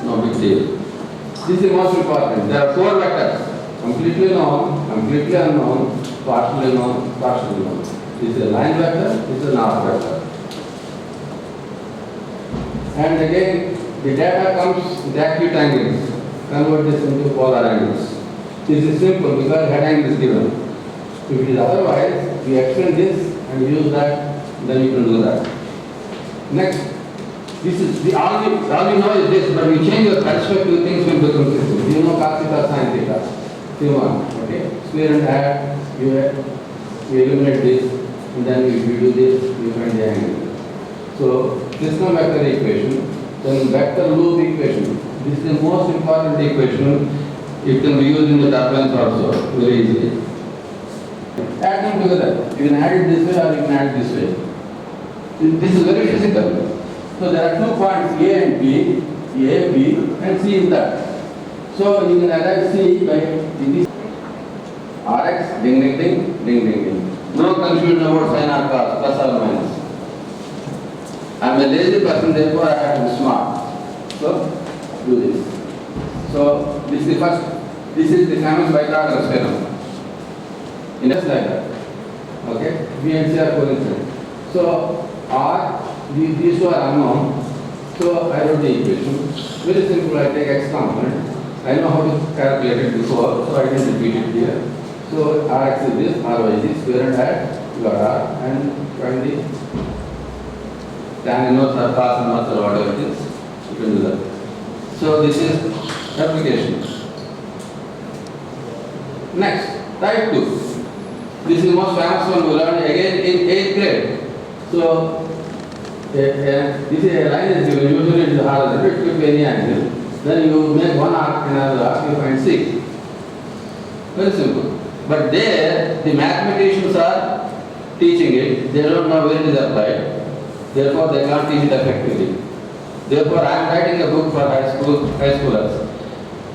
No big deal. This is most important. There are four vectors: completely known, completely unknown, partially known, partially known. This is a line vector, this is a north vector. And again, the data comes with acute angles. Convert this into polar angles. This is simple because head angle is given. If it is otherwise, you extend this and use that, then you can do that. Next, this is the all you know is this, but you change your perspective, things will become simple. You know cos theta, sin theta. Same okay? Square and add, you eliminate this, and then if you do this, you find the angle. So, system vector equation, then vector loop equation. This is the most important equation. It can be used in the turbines also, very easily. Add them together. You can add it this way or you can add it this way. This is very physical. So there are 2 points A and B, A, B, and C is that. So you can arrive C by this. Rx, ding ding ding, ding ding ding. No confusion about sin or cos, plus or minus. I am a lazy person, therefore I have to be smart. So do this. So this is the first. This is the famous Pythagoras theorem. In just like that. Okay? B and C are coincident. So R, these two are unknown. So I wrote the equation. Very simple. I take x component. I know how to calculate it before, so I didn't repeat it here. So Rx is this, Ry is this, square and add, you got R, and find the tan inverse or cos inverse or whatever it is. You can do that. So this is application. Next, type 2. This is the most famous one we learned again in 8th grade. So, this is a line is given, usually it is horizontal, it could be any angle. Then you make one arc, another arc, you find C. Very simple. But there, the mathematicians are teaching it, they don't know where it is applied, therefore they can't teach it effectively. Therefore, I am writing a book for high schoolers.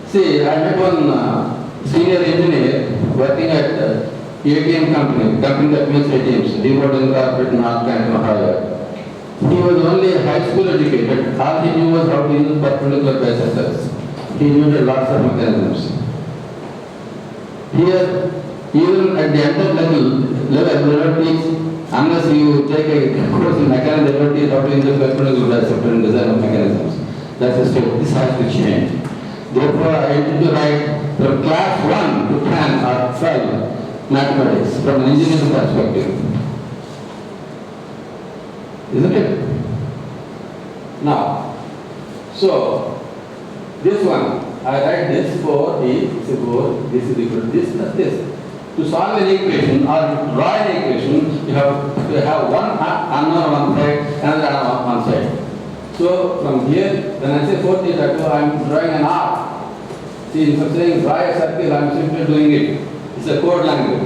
See, I met one senior engineer working at ATM company that makes ATMs, Depot Incorporated, North Canton, Ohio. He was only high school educated. All he knew was how to use perpendicular bisectors. He knew lots of mechanisms. Here, even at the level, they don't teach, unless you take a course in mechanics, they don't teach how to use perpendicular bisector in design of mechanisms. That's a step. This has to change. Therefore, I intend to write from class 1 to 10 or 12 mathematics from an engineering perspective. Isn't it? Now, so this one, I write this for E, this is equal to this plus this. To solve an equation or draw an equation, you have to have one unknown on one side, another unknown on one side. So from here, when I say 4 theta 2, I am drawing an arc. See, instead of saying draw a circle, I am simply doing it. It's a code language.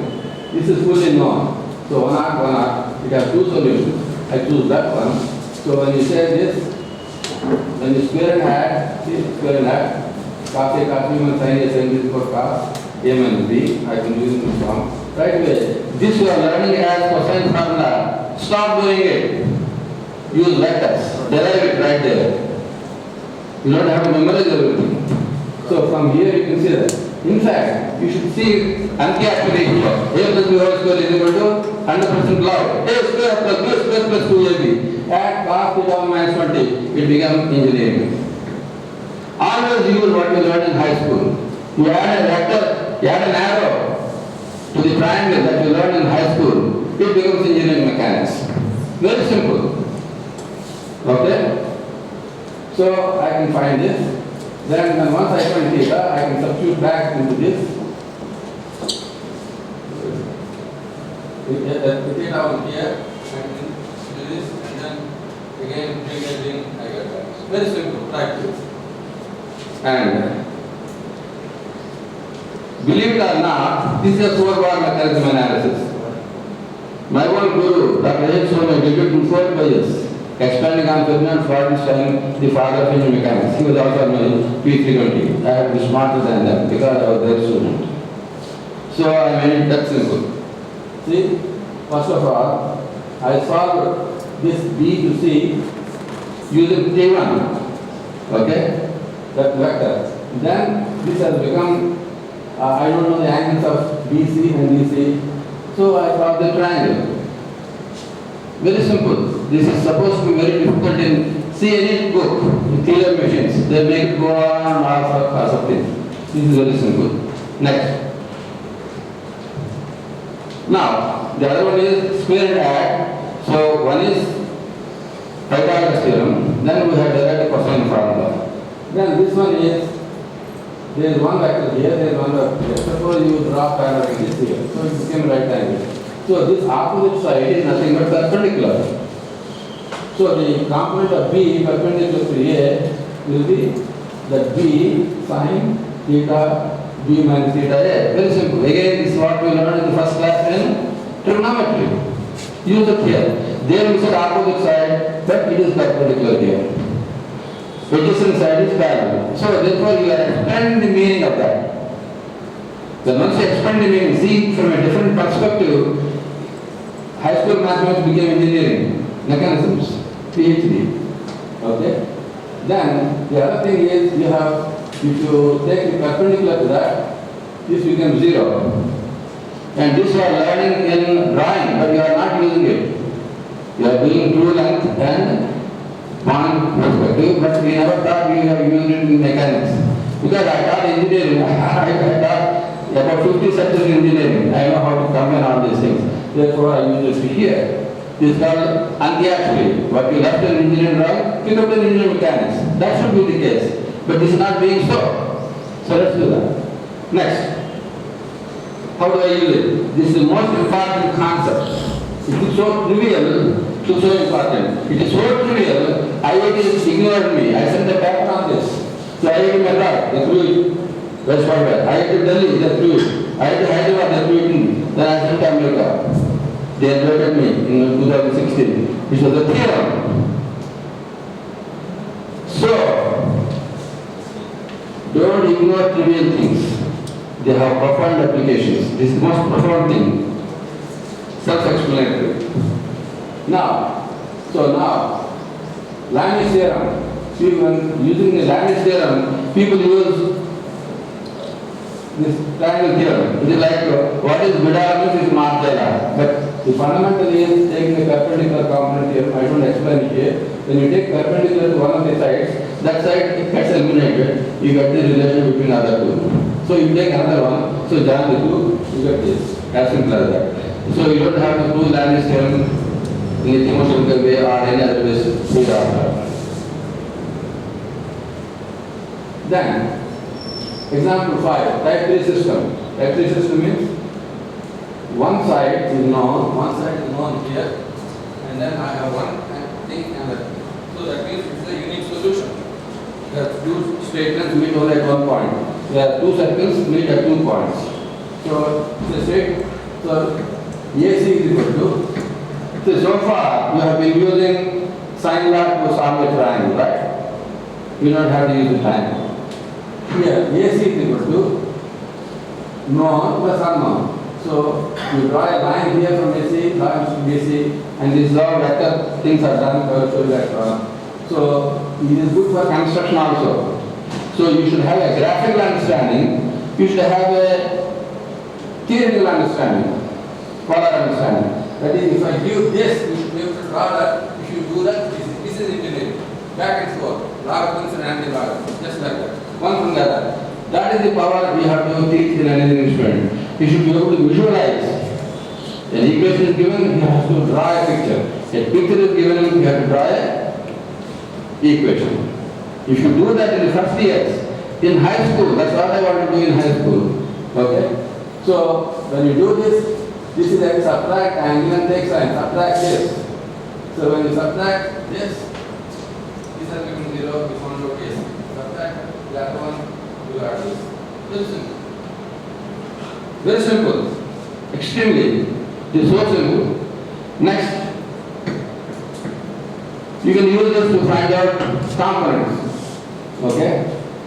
This is fully known. So one arc, it has 2 solutions. I choose that one. So when you say this, when you square and add, cos A, cos B, and sin A, sin B is for cos A minus B. I can use it in this form. Right away. This you are learning as cosine formula. Stop doing it. Use vectors. Derive it right there. You don't have to memorize everything. So from here you can see that. In fact, you should see uncaptured equation. A plus B whole square is equal to 100% log. A square plus B square plus 2AB. Add cos theta minus 20. It becomes engineering. Always use what you learned in high school. You add a vector, you add an arrow to the triangle that you learned in high school. It becomes engineering mechanics. Very simple. Okay? So I can find this. Then once I find theta, I can substitute back into this. The theta on here, I can do this, and then again regain, I get that. Very simple, practice. And believe it or not, this is a 4-bar mechanism analysis. My one guru, Dr. H. Soma, did it in 4 pages. Expanding on Ferdinand Freudenstein, the father of engine mechanics. He was also my P320. I had to be smarter than them because I was their student. So I made it that simple. See, first of all, I solved this B to C using T1. Okay? That vector. Then this has become, I don't know the angles of BC and DC. So I solved the triangle. Very simple. This is supposed to be very difficult in, see any book, in theory machines. They make it go on or something. This is very simple. Next. Now, the other one is square and add. So one is Pythagoras theorem. Then we have derived the cosine formula. Then this one is, there is one vector here, there is one vector here. Suppose you draw parallel in this here. So it became right angle. So this opposite side is nothing but perpendicular. So the component of B perpendicular to A will be the B sine theta B minus theta A. Very simple. Again, this is what we learned in the first class in trigonometry. Use it here. There we said opposite side, but it is perpendicular here. Adjacent side is parallel. So therefore you are expanding the meaning of that. Then once you expand the meaning, see from a different perspective, high school mathematics became engineering, mechanisms, PhD. Okay? Then the other thing is you have, if you take the perpendicular to that, this becomes 0. And this you are learning in drawing, but you are not using it. You are doing true length and point perspective, but we never thought we have used it in mechanics. Because I taught engineering, I taught about 50 subjects in engineering. I know how to combine all these things. Therefore, I use it here. This is called anti-actually. What you left in engineering drawing, pick up in engineering mechanics. That should be the case. But this is not being so. So let's do that. Next. How do I use it? This is the most important concept. It is so trivial, so important. It is so trivial, IIT ignored me. I sent a paper on this. So IIT Madras, they threw it. West Bengal. IIT Delhi, they threw it. IIT Hyderabad, they threw it. Then I sent to America. They invited me in 2016. This was a theorem. So, don't ignore trivial things. They have profound applications. This is the most profound thing. Self-explanatory. Now, Leibniz theorem. Using the Leibniz theorem, people use this triangle theorem. It is like what is Vidal is Martella. But the fundamental is taking the perpendicular component here. I don't explain it here. When you take perpendicular to one of the sides, that side gets eliminated. You get the relation between other two. So you take another one. So join the two, you get this. As simple as that. So you don't have to prove Leibniz theorem in a thermodynamical way or any other way straight after. Then, example 5, type 3 system. Type 3 system means one side is known here, and then I have one thing and that. So that means it's a unique solution. There are two statements meet only at one point. There are two circles meet at 2 points. So it's a straight. So AC is equal to, so far you have been using sine law to solve a triangle, right? You don't have to use the triangle. Here, AC is equal to known plus unknown. So you draw a line here from AC, line from AC, and this is how vector things are done, virtual vector. So it is good for construction also. So you should have a graphical understanding, you should have a theoretical understanding. Polar understanding. That is, if I give this, you should be able to draw that. If you do that, this is engineering. Back and forth. Logarithms and anti-logarithms. Just like that. One from the other. That is the power we have to teach in an engineering student. You should be able to visualize. An equation is given, you have to draw a picture. A picture is given, you have to draw a equation. If you do that in the first years, in high school, that's what I want to do in high school. Okay? So, when you do this is like subtract angle and take sine, subtract this. So when you subtract this has become 0, this one will be subtract that one, you got this. Very simple. Very simple. Extremely. It is so simple. Next. You can use this to find out components. Okay?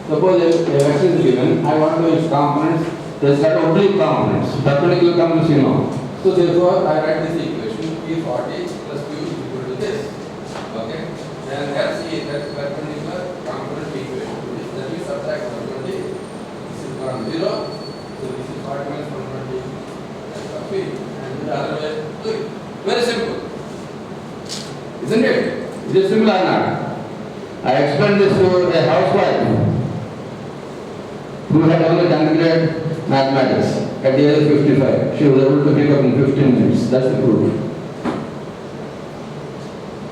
Suppose a vector is given, I want to know its components. There's got oblique components, perpendicular components you know. So therefore, I write this equation, P40 plus Q is equal to this. Okay? Then FC, that's perpendicular component equation. Then we subtract 120. This is 1 0. So this is 40 minus 120. That's a P. And the other way, do it. Very simple. Isn't it? Is it simple or not? I explained this to a housewife who had only 10th grade mathematics at the age of 55. She was able to pick up in 15 minutes. That's the proof.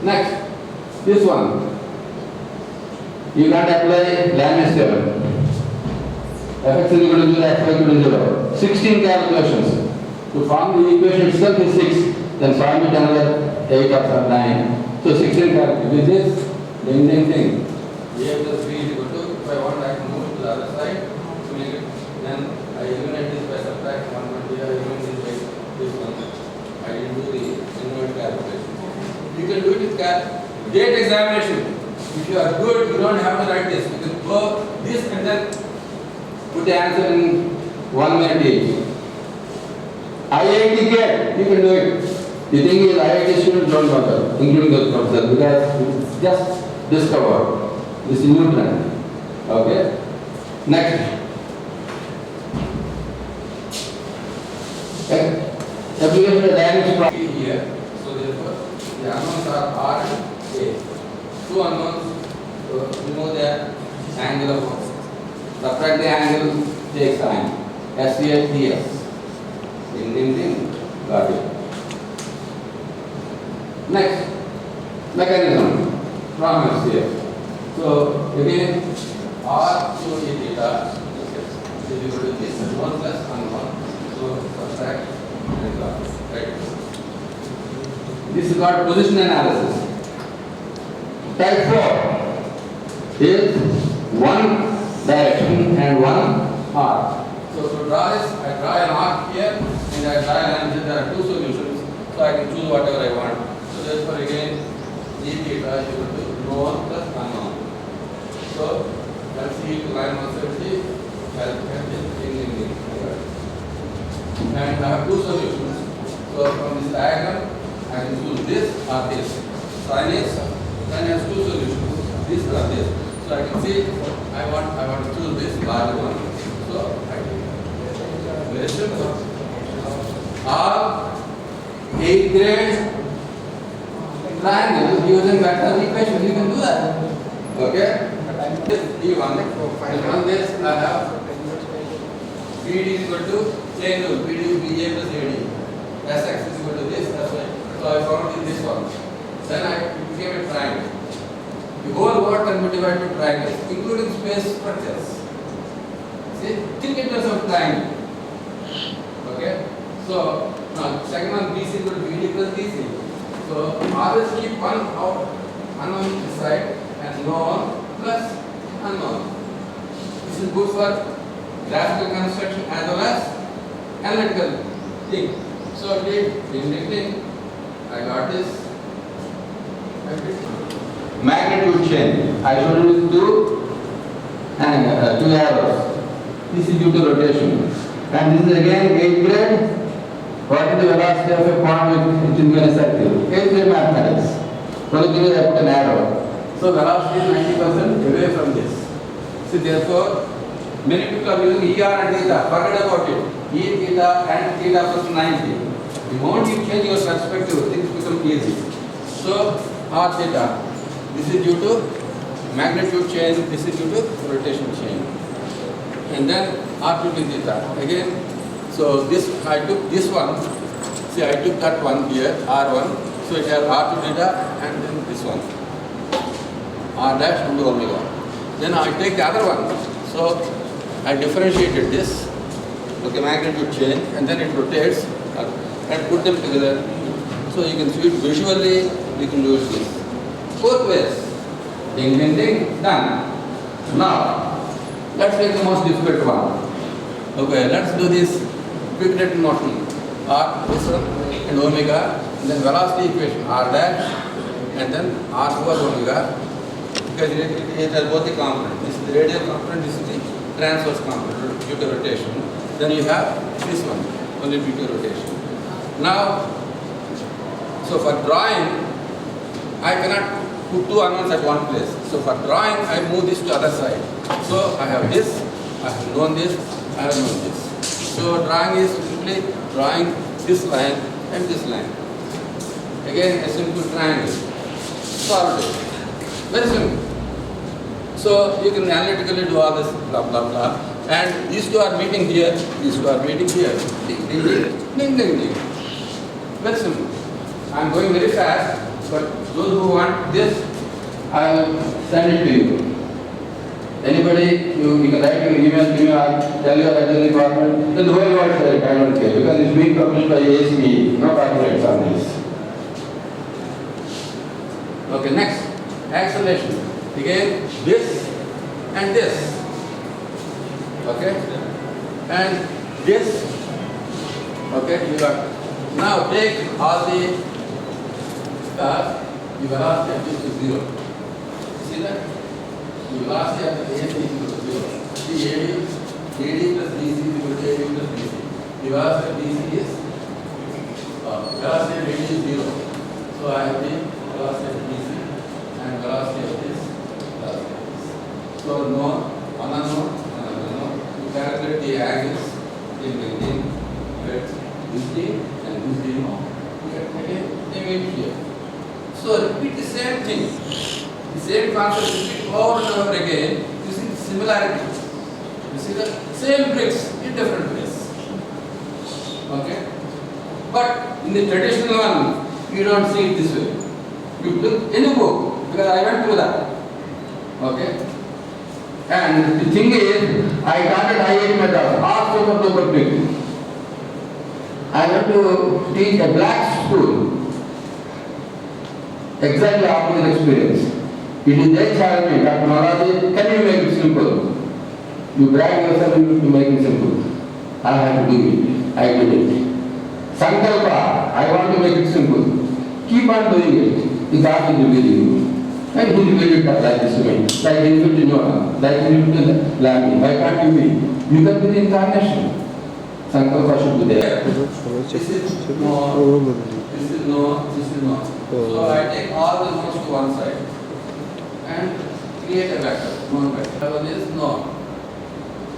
Next, this one. You can't apply Lami's theorem. Fx is equal to 0, x is equal to 0. 16 calculations. To form the equation itself is 6. Then solve it another 8 or 9. So 16 calculations. With this, the Indian thing. A plus B is equal to, if I want I can move to the other side. Then I eliminate this by subtract 120, I eliminate this by this one. I didn't do the inverse calculation. You can do it with date examination. If you are good, you don't have to write this. You can go this and then put the answer in 1 minute each. IIT get, you can do it. The thing is, IIT students don't matter, including the professor, because it's just discovered. This is new trend. Okay? Next. Application of dynamics property here. So therefore, the unknowns are R and A. Two unknowns, remove the angle of force. Subtract the angle, take sign. SCH DS. Ding. Got it. Next, mechanism. Promise here. So again, R to A theta is equal to this 1 plus unknown. So subtract and got it. Right. This is called position analysis. Type 4 is one direction and one arc. So to draw this, I draw an arc here and I draw an angle. There are two solutions, so I can choose whatever I want. So therefore again, d theta is equal to known plus unknown. So let's see to line 170. And I have two solutions. So from this diagram, I can choose this or this. Sin is, then has two solutions, this or this. So I can see I want to choose this large one. So I can very simple. All 8th grade triangle using vector equation, you can do that. Okay? This E1, and on this I have BD is equal to chain rule, BD is BJ plus AD. Sx is equal to this, that's why. So I found in this one. Then it became a triangle. The whole word can be divided into triangles, including space structures. See, think in terms of triangle. Okay? So, now second one BC is equal to BD plus DC. So, always keep one out, unknown inside and known plus unknown. This is good for graphical construction as well as analytical thing. So, ding. I got this. Magnitude change. I showed you two arrows. This is due to rotation. And this is again 8th grade. What is the velocity of a point which is in a circle? 8th grade mathematics. So I put an arrow. So velocity is 90% away from this. So therefore, many people are using ER and theta. Forget about it. E theta and theta plus 90. The moment you change your perspective, things become easy. So R theta. This is due to magnitude change. This is due to rotation change. And then R2 theta. Again, so this I took this one. See, I took that one here, R1. So it has R2 theta and then this one. R dash into omega. Then I take the other one. So I differentiated this. Okay, magnitude change, and then it rotates and put them together. So you can see it visually, you can do it this. Both ways. Ding, done. Now, let's take the most difficult one. Okay, let's do this quick rate motion. R, this one, and omega, and then velocity equation. R dash and then R over omega, because it has both the component. This is the radial component, this is the transverse component due to rotation. Then you have this one, only due to rotation. Now, so for drawing, I cannot put two unknowns at one place. So for drawing, I move this to the other side. So I have this, I have known this, I have known this. So drawing is simply drawing this line and this line. Again, a simple triangle. Solved it. Very simple. So you can analytically do all this blah blah blah. And these two are meeting here, these two are meeting here. Ding ding ding, ding ding ding. Very simple. I am going very fast, but those who want this, I will send it to you. Anybody, you can write your email to me, I will tell your identity department, then the whole world says I don't care, because it's being published by ACE, no corporates on this. Okay, next, acceleration. Again, this and this. Okay, and this. Okay, you got. Now take all the stars, the velocity of this is 0. See that? The velocity of the AD is equal to 0. The AD plus DC is equal to AD plus DC. The velocity of DC is velocity of AD is 0. So I have the velocity of DC and velocity of this. So known, unknown, you calculate the angles in this D and this D. You get again, they meet here. So repeat the same thing. The same concept repeat over and over again. You see the similarity. You see the same bricks in different ways. Okay? But in the traditional one, you don't see it this way. You look any book, because I went through that. Okay? And the thing is, I started Icete method, all super quick. I went to teach a black school. Exactly opposite experience. It is their challenge, Dr. Maharaji, can you make it simple? You brag yourself to make it simple. I have to do it. I did it. Sankalpa, I want to make it simple. Keep on doing it. The God will reveal you. And he revealed it like this way. Like he revealed to Noah, like he revealed to Lamb. Why can't you be? You can be the incarnation. Sankalpa should be there. This is no, this is no, this is no. So I take all the nodes to one side and create a vector, known vector. One is known.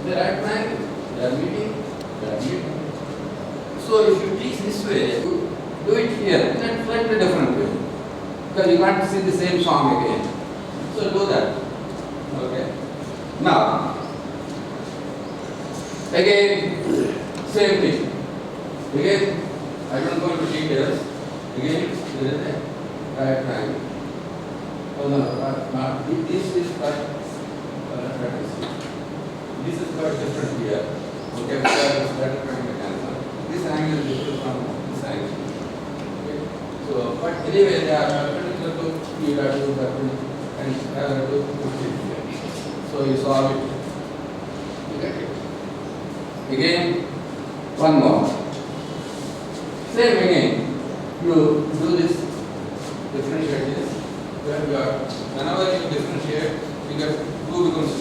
The right triangle, they are meeting, they are meeting. So if you teach this way, you do it here in a slightly different way. Because you can't see the same song again. So do that. Okay. Now, again, same thing. Again, I don't go into details. Again, there is a right triangle. Oh no, this is quite this is quite different here. Okay, because it's better mechanism. This angle is different from this angle. Okay. So, but anyway, they are perpendicular to theta to and parallel to 50 here. So you solve it. You get it. Again, one more. Same again. You do this, differentiate this. Then you are, whenever you differentiate, you get 2 becomes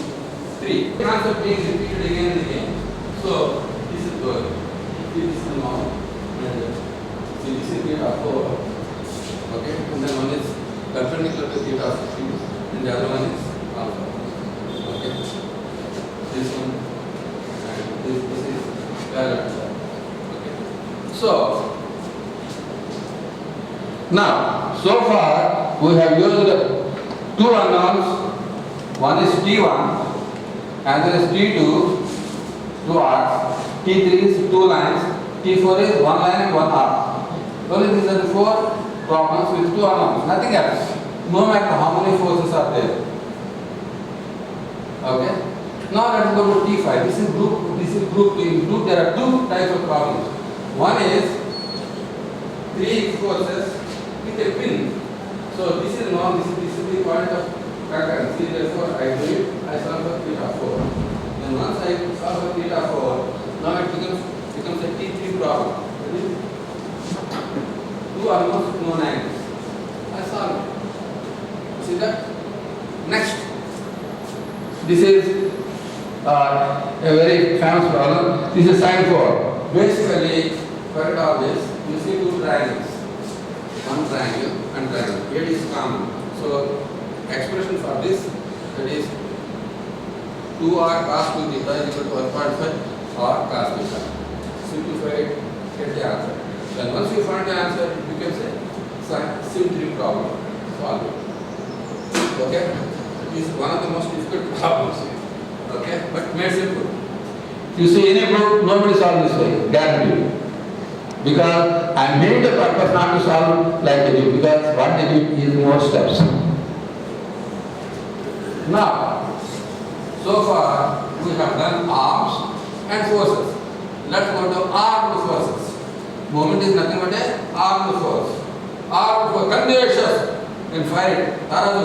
3. The concept being repeated again and again. So this is good. This is normal. And see, this is theta 4. Okay, and then one is perpendicular to theta 50, and the other one is alpha. Okay, this one and this is parallel. Okay, so now, so far we have used 2 unknowns. One is T1, another is T2, 2 arcs. T3 is 2 lines. T4 is 1 line and 1 arc. Only these are the 4 problems with 2 unknowns. Nothing else. No matter how many forces are there. Okay. Now let us go to T5. This is group. This is group. In group there are 2 types of problems. One is 3 forces with a pin. So this is known, this is the point of concurrency. Therefore, I do it, I solve for theta 4. Then once I solve for theta 4, now it becomes a T3 problem. 2 almost known angles. I solve it. See that? Next. This is a very famous problem. This is sign for. Basically, forget all this. You see two triangles. One triangle and triangle. Here is common. So, expression for this, that is 2r cos 2 theta is equal to 1.5 r cos theta. Simplify it, get the answer. Then once you find the answer, it becomes a symmetry problem. Solve it. Okay? It is one of the most difficult problems here. Okay? But made simple. You see any book, nobody solves this way, guaranteed. Because I made the purpose not to solve like they do, because what they do is more steps. Now, so far we have done arms and forces. Let's go to armed forces. Moment is nothing but a armed force. Armed force, conditions and fire it. That is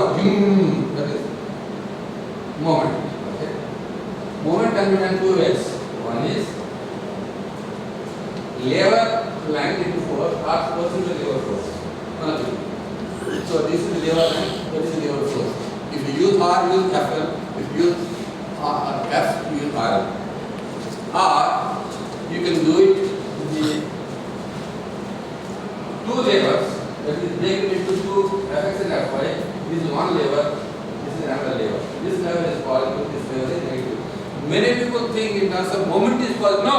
moment. Okay. Moment can be done two ways. One is lever flanked into force or force into lever force. One of them. So this is lever and that is lever force. If you use R, use FL. If you use F, use R. Or you can do it with the two levers. That is break it into two Fx and Fy. This is one lever. This is another lever. This lever is positive. This lever is negative. Many people think in terms of moment is positive. No.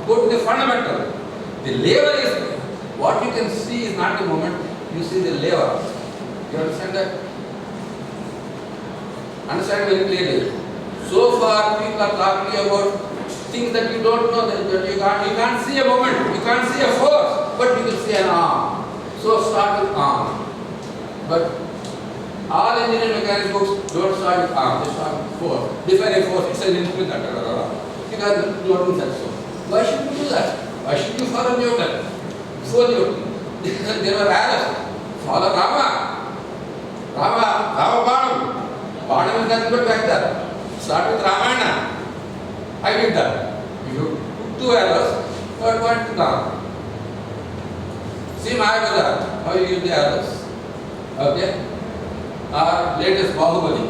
Go to the fundamental. The lever is what you can see is not the moment. You see the lever. You understand that? Understand very clearly. So far, people are talking about things that you don't know, that you can't see a moment, you can't see a force, but you can see an arm. So start with arm. But all engineering mechanics books don't start with arm, they start with force. Define a force, it's an infinite. Because Newton said so. Why should you do that? Why should you follow Newton? Before Newton, there were arrows. Follow Rama. Rama Bottom is nothing but vector. Start with Ramayana. I did that. You put two arrows, third one to down. See Mayavada, how you use the arrows. Okay? Our latest Bahubali,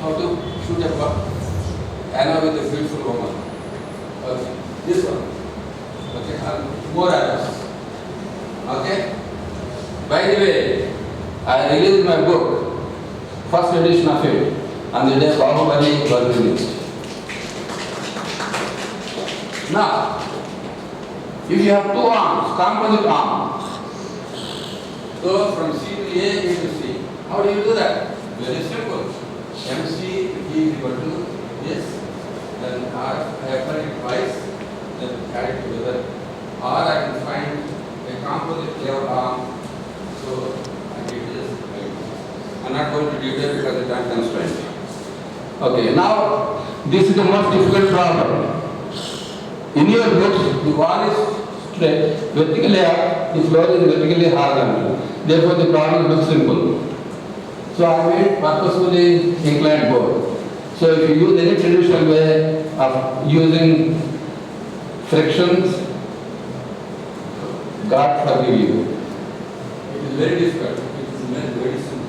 how to shoot a arrow with a beautiful woman. Okay? This one. Okay? And more arrows. Okay? By the way, I released my book. First edition of it, and the day Bahubali was released. Now, if you have two arms, composite arms, so from C to A, B to C, how do you do that? Very simple. MC is equal to this, then R, I have done it twice, then add it together. Or I can find a composite lever arm, so I did this. I'm not going to detail because of time constraint. Okay, now this is the most difficult problem. In your books, the wall is straight, vertically up, the floor is vertically horizontal. Therefore, the problem looks simple. So I made purposefully inclined board. So if you use any traditional way of using frictions, God forgive you. It is very difficult. It is very simple.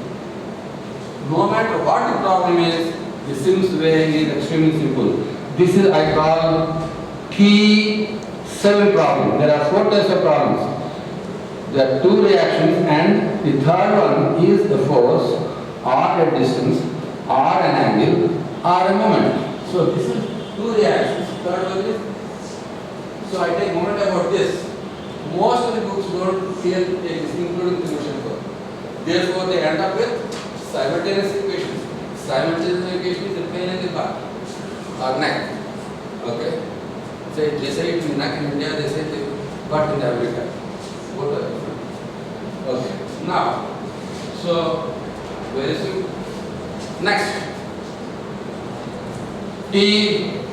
No matter what the problem is, the Sims way is extremely simple. This is I call key 7 problem. There are 4 types of problems. There are 2 reactions and the third one is the force or a distance or an angle or a moment. So this is 2 reactions. Third one is, so I take moment about this. Most of the books don't feel take this, including the motion code. Therefore they end up with simultaneous equations. Simultaneous equation is the pain in the back or neck. Okay? So they say it in neck in India, they say the butt in America. Both are different. Okay. Now, so very simple. Next. T8.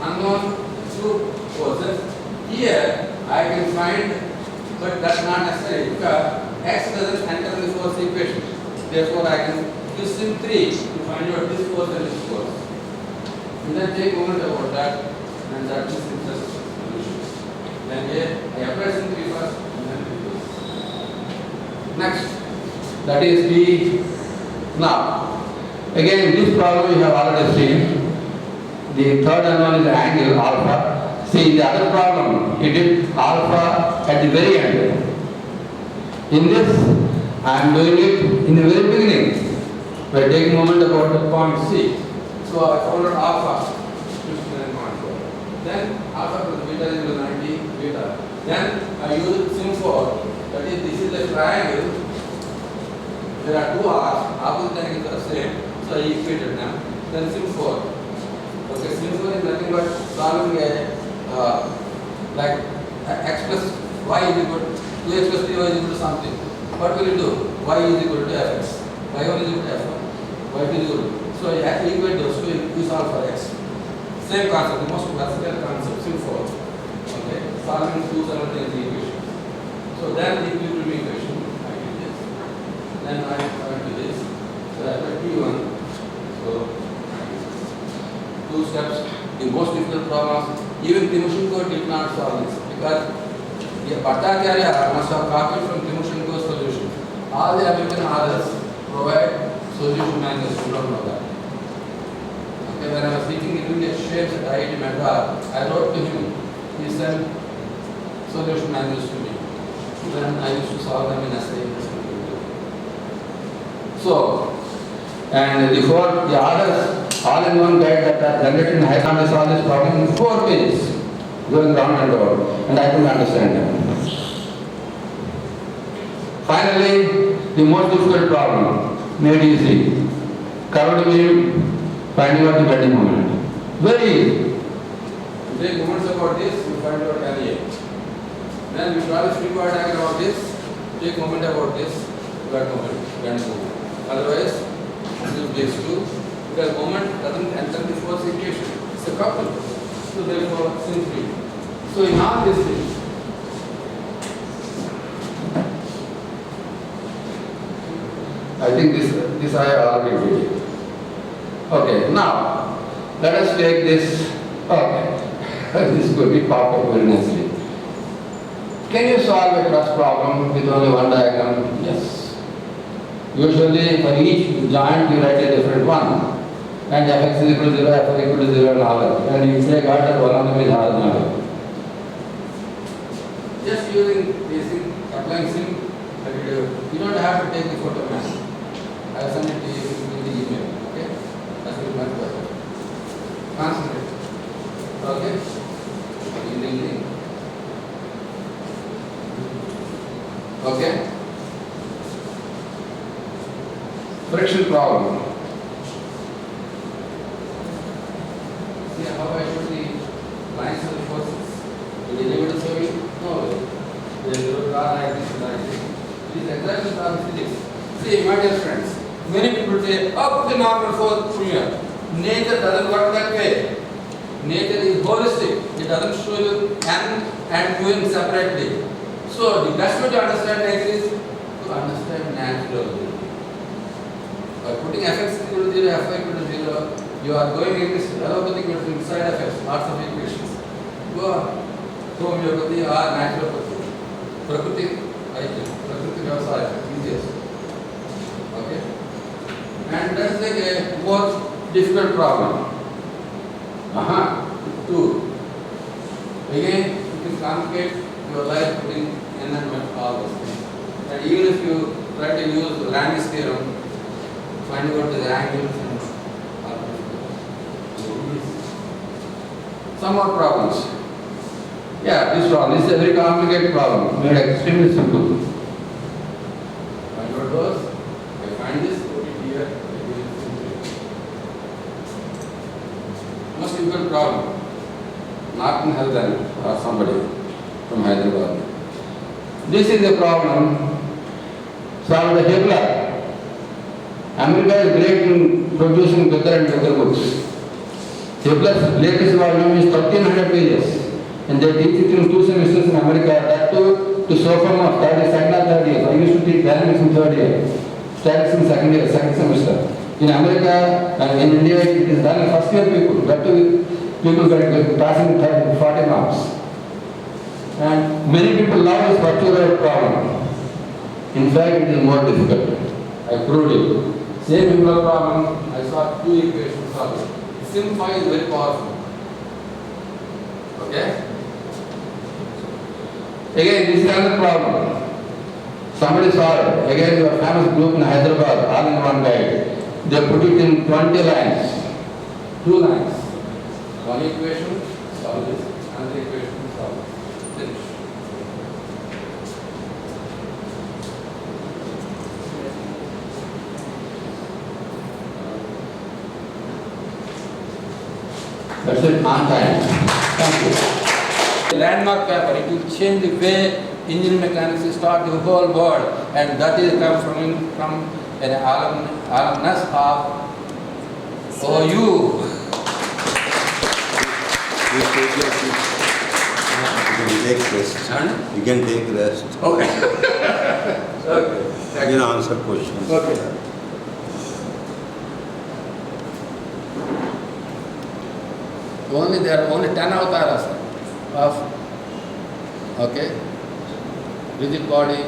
Unknown two forces. Here I can find, but that's not necessary because x doesn't enter the force equation. Therefore, I can use sim 3 to find out this force and this force. And then take a moment about that, and that is simplest solution. Then here I apply sim 3 first, and then do this. Next, that is the, now, again this problem we have already seen. The third one is the angle alpha. See the other problem, it is alpha at the very end. In this, I am doing it in the very beginning by taking moment about the point C. So I found out alpha, 59.4. Then alpha plus beta is equal to 90 beta. Then I use sim4. That is, this is the triangle. There are two arcs, opposite angles are same. So I equated them. Then sim4. Okay, sim4 is nothing but solving a like x plus y is equal to 2x plus 3y is equal to something. What will you do? Y is equal to fx. Y1 is equal to f1. Y2 is equal to. So I equate those two, you solve for x. Same concept, the most versatile concept, sim4. Okay, solving two simultaneous equations. So then the equilibrium equation, I get this. Then I do this. So I put P1. So two steps. The most difficult problems, even Timoshenko did not solve this because the Bhattacharya must have copied from Timoshenko's solution. All the American authors provide solution manuals. You don't know that. Okay, when I was teaching intermediate shapes at IIT Madras, I wrote to him. He sent solution manuals to me. Then I used to solve them in essay. So, and before the others, all-in-one guide that are generated in Hyderabad to solve this problem in 4 pages, going round and round, and I couldn't understand them. Finally, the most difficult problem, made easy. Curved beam, finding out the bending moment. Very easy. You take moments about this, you find out LA. Then you draw the free body diagram about this, take moment about this, you got moment, bending moment. Otherwise, use these two, because moment doesn't enter the force equation. It's a couple. So therefore, simply. So in all these things, I think this I already did. Okay, now let us take this. Okay, this could be pop up very nicely. Can you solve a cross problem with only one diagram? Yes. Usually for each joint you write a different one. And fx is equal to 0, fy equal to 0 and all that. And you say got that one of them is horizontal. Just using this thing, applying sim, you don't have to take the photo man. I will send it to you in the email. Okay? That's will be much better. Concentrate. Okay? Okay? Friction problem. See how I show the lines of the forces? Did you able to show me? No way. They will draw like this, like this. This is exactly the physics. See, my dear friends, many people say, oh, put the normal force here. Nature doesn't work that way. Nature is holistic. It doesn't show you N and UN separately. So the best way to understand nature is to understand natural. By putting fx equal to 0, fy equal to 0, you are going in this allopathic method inside fx, lots of equations. Go on. Homeopathy or naturopathy. Prakriti, Prakriti Vyavasaya, easiest. Okay? And that's like a more difficult problem. Two. Again, you can complicate your life putting n and all those things. And even if you try to use Raney's theorem, finding out the angles and some more problems. Yeah, this problem. This is a very complicated problem. Made extremely simple. Find out those. I find this, put it here. Most difficult problem. Not in Hyderabad or somebody from Hyderabad. This is the problem. Solve the Hebler. America is great in producing better and better books. Hebler's latest volume is 1300 pages. And they teach it in 2 semesters in America. That too to sophomore, that is second or third year. I used to teach dynamics in third year. Statistics in second year, second semester. In America and in India, it is done in first year people. That too, people get passing 30, 40 marks. And many people love this particular problem. In fact, it is more difficult. I proved it. Same integral problem, I saw two equations solved. Sim phi is very powerful. Okay? Again, this is another problem. Somebody solved. Again, your famous group in Hyderabad, all in one guide. They put it in 20 lines. 2 lines. One equation, solve this. Another equation, solve this. Finish. That's it, on time. Thank you. Landmark paper, it will change the way engineering mechanics is taught the whole world, and that is come from an alumnus of OU. You take your seat. You can take rest. And? You can take rest. Okay. Okay. You can answer questions. Okay. There are only 10 avatars of, okay, rigid body,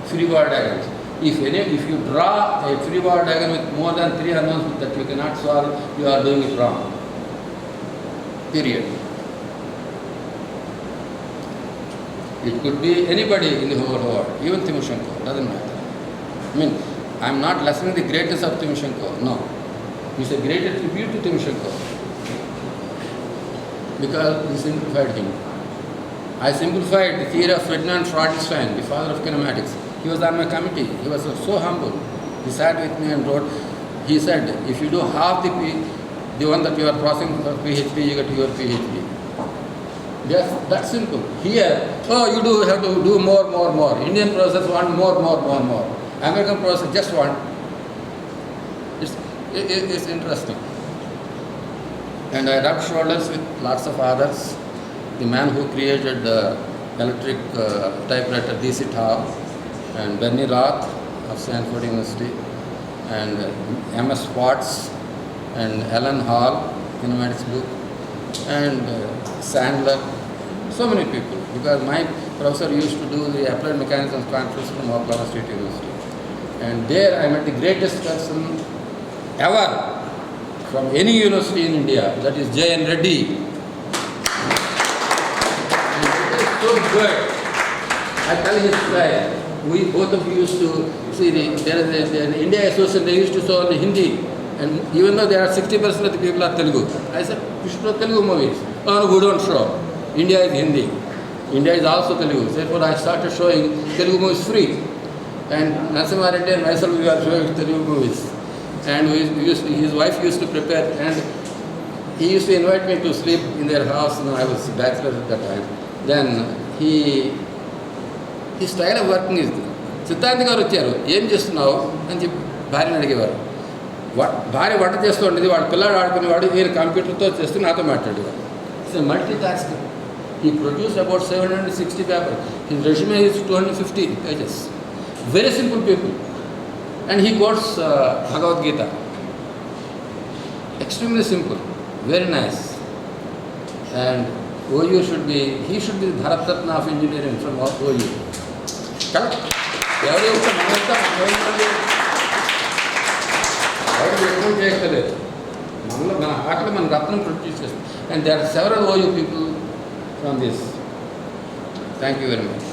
free body diagrams. If you draw a free body diagram with more than 3 unknowns that you cannot solve, you are doing it wrong. Period. It could be anybody in the whole world, even Timoshenko, doesn't matter. I mean, I am not lessening the greatness of Timoshenko, no. It's a greater tribute to Timoshenko. Because we simplified him. I simplified the theory of Ferdinand Frauenstein, the father of kinematics. He was on my committee. He was so humble. He sat with me and wrote. He said, if you do half the one that you are processing for PhD, you get your PhD. Yes, that's simple. Here, you have to do more. Indian professors want more. American professors just want. It's interesting. And I rubbed shoulders with lots of others. The man who created the electric typewriter, Icete, and Bernie Roth of Stanford University, and M.S. Watts, and Alan Hall, kinematics book, and Sandler, so many people. Because my professor used to do the applied mechanism conference from Oklahoma State University. And there I met the greatest person ever from any university in India, that is J.N. Reddy. And it is so good. I tell his story. We both of you used to see there is an India Association, they used to show on Hindi. And even though there are 60% of the people are Telugu, I said, you should show Telugu movies. Oh, no, we don't show. India is Hindi. India is also Telugu. Therefore, I started showing Telugu movies free. And Narasimha Reddy and myself, we are showing Telugu movies. And his wife used to prepare, and he used to invite me to sleep in their house. I was a bachelor at that time. Then his style of working is, Siddhartha garu vacharu, em chestunnavo ani cheppi bharyani adigevaru. Bharya vanta chestuntadi, vaadu pilladu aadukunevaadu, ee computer tho chestu naatho maatladevaru. It's a multitasking. He produced about 760 papers. His resume is 250 pages. Very simple people. And he quotes Bhagavad Gita. Extremely simple, very nice. And OU should be, he should be the Bharat Ratna of engineering from OU. Correct? And there are several OU people from this. Thank you very much.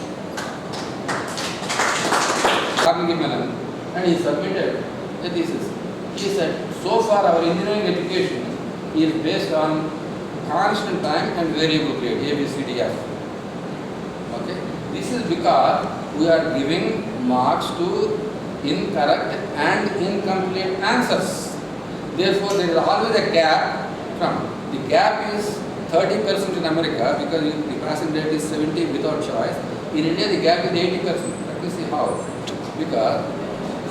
And he submitted the thesis. He said, so far our engineering education is based on constant time and variable grade, A, B, C, D, F. Okay? This is because we are giving marks to incorrect and incomplete answers. Therefore, there is always a gap from. The gap is 30% in America because the passing rate is 70 without choice. In India, the gap is 80%. Let me see how. Because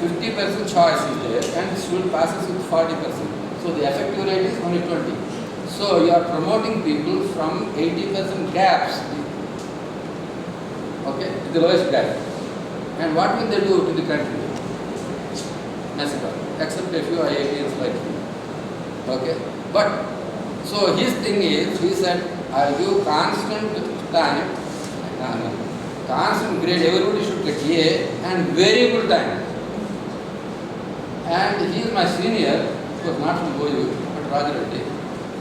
50% choice is there and the student passes with 40%. So the effective rate is only 20. So you are promoting people from 80% gaps. Okay, the lowest gap. And what will they do to the country? Massacre. Except a few IITs like you. Okay. But so his thing is, he said, I'll give constant time. constant grade, everybody should get A and variable time. And he is my senior, he was not from Boyu, but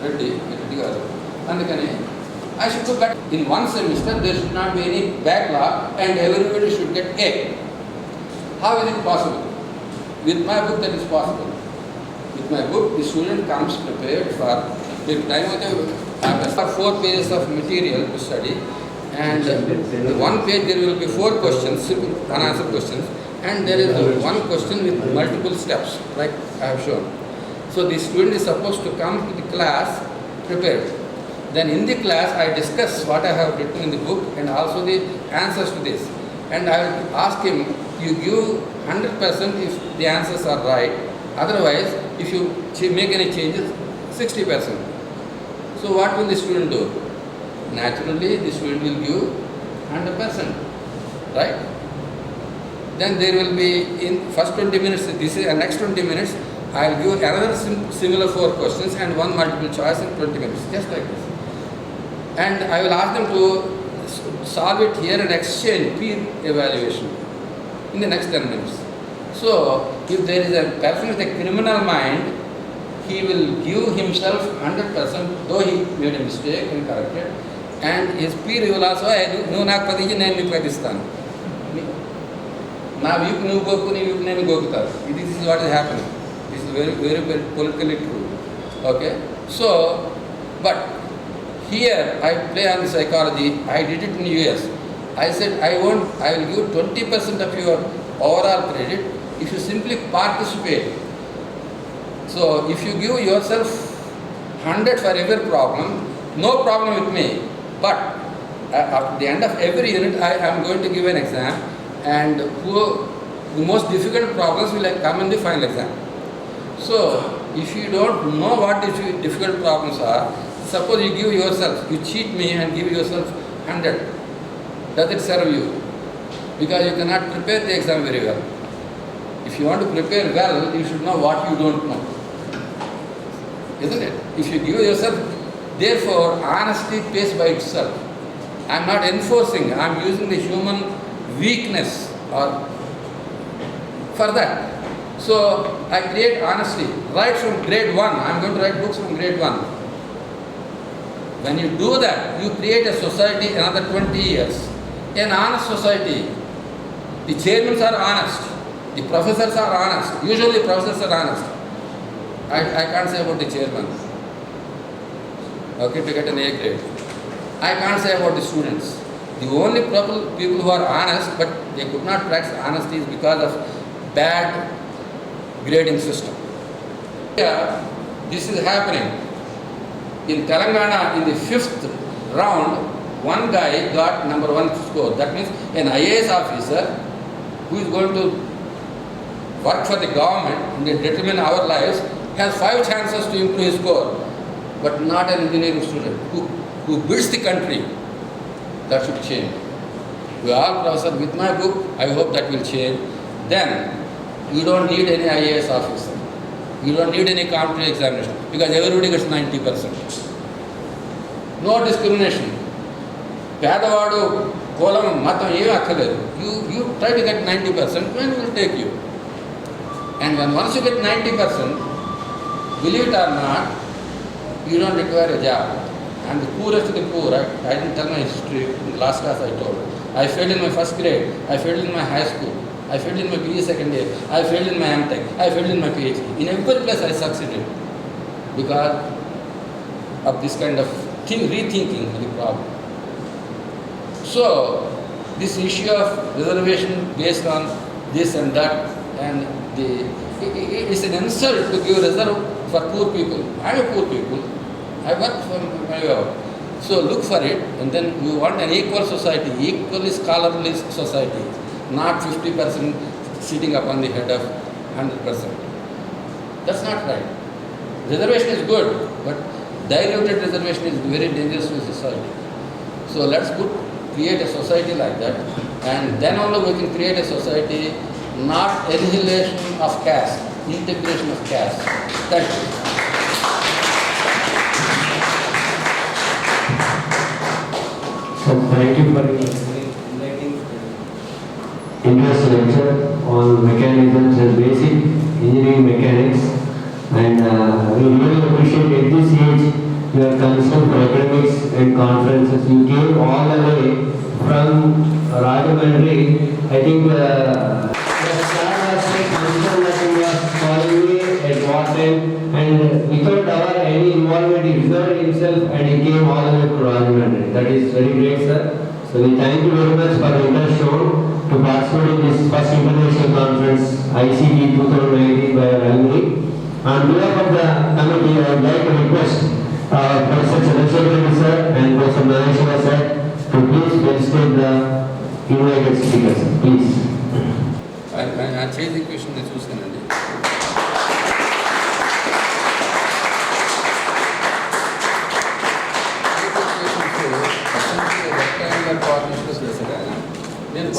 Reddy garu. Andukani, I should go back. In one semester, there should not be any backlog and everybody should get A. How is it possible? With my book, that is possible. With my book, the student comes prepared for the time of the 4 pages of material to study, and the 1 page there will be 4 questions, simple unanswered questions, and there is one question with multiple steps, like I have shown. So the student is supposed to come to the class prepared. Then in the class, I discuss what I have written in the book and also the answers to this. And I will ask him, you give 100% if the answers are right. Otherwise, if you make any changes, 60%. So what will the student do? Naturally, the student will give 100%, right? Then there will be, in first 20 minutes, this is next 20 minutes, I will give another similar 4 questions and 1 multiple choice in 20 minutes, just like this. And I will ask them to solve it here and exchange peer evaluation in the next 10 minutes. So, if there is a person with a criminal mind, he will give himself 100%, though he made a mistake and corrected, and his peer will also, no, not Padiji, name Pakistan. Now you can go, this is what is happening. This is very, very, very politically true. Okay? So, but here I play on the psychology. I did it in US. I said I will give 20% of your overall credit if you simply participate. So if you give yourself 100 for every problem, no problem with me. But at the end of every unit, I am going to give an exam, and the most difficult problems will come in the final exam. So if you don't know what the difficult problems are, suppose you give yourself, you cheat me and give yourself 100. Does it serve you? Because you cannot prepare the exam very well. If you want to prepare well, you should know what you don't know. Isn't it? If you give yourself, therefore, honesty pays by itself. I am not enforcing, I am using the human weakness for that. So, I create honesty. Right from grade 1, I am going to write books from grade 1. When you do that, you create a society another 20 years. An honest society. The chairmen are honest. The professors are honest. Usually professors are honest. I can't say about the chairman. Okay, to get an A grade. I can't say about the students. The only people who are honest, but they could not practice honesty, is because of bad grading system. Yeah, this is happening. In Telangana, in the 5th round, one guy got number 1 score. That means an IAS officer who is going to work for the government and determine our lives has 5 chances to improve his score, but not an engineering student who builds the country. That should change. We all, professor, with my book, I hope that will change. Then you don't need any IAS officer. You don't need any competitive examination because everybody gets 90%. No discrimination. Pedavadu, kolam, matam, you try to get 90%, when will take you? And when once you get 90%, believe it or not, you don't require a job. And the poorest of the poor, I didn't tell my history, in the last class I told. I failed in my 1st grade, I failed in my high school, I failed in my BE second year, I failed in my MTech, I failed in my PhD. In every place I succeeded because of this kind of rethinking the problem. So, this issue of reservation based on this and that, and it's an insult to give reserve for poor people. I am a poor people. I work for my way. So look for it, and then you want an equal society, equally scholarly society, not 50% sitting up on the head of 100%. That's not right. Reservation is good, but diluted reservation is very dangerous to society. So let's create a society like that, and then only we can create a society, not annihilation of caste, integration of caste. Thank you. So thank you for enlightening lecture on mechanisms and basic engineering mechanics. And we really appreciate at this age your concern for academics and conferences. You came all the way from Rajahmundry. I think the staff was concerned that you were calling me at what time, and without our any involvement, he reserved himself and he came all the way to Rajahmundry. That is very great, sir. So we thank you very much for the interest shown to participate in this first international conference Icete 2019 by our alumni. On behalf of the committee, I would like to request Professor Chandrasekhar sir and Professor Maheshwara sir to please felicitate the invited speakers. Please. I changed the question that was going to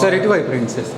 sir ఇటువైపు రండి sir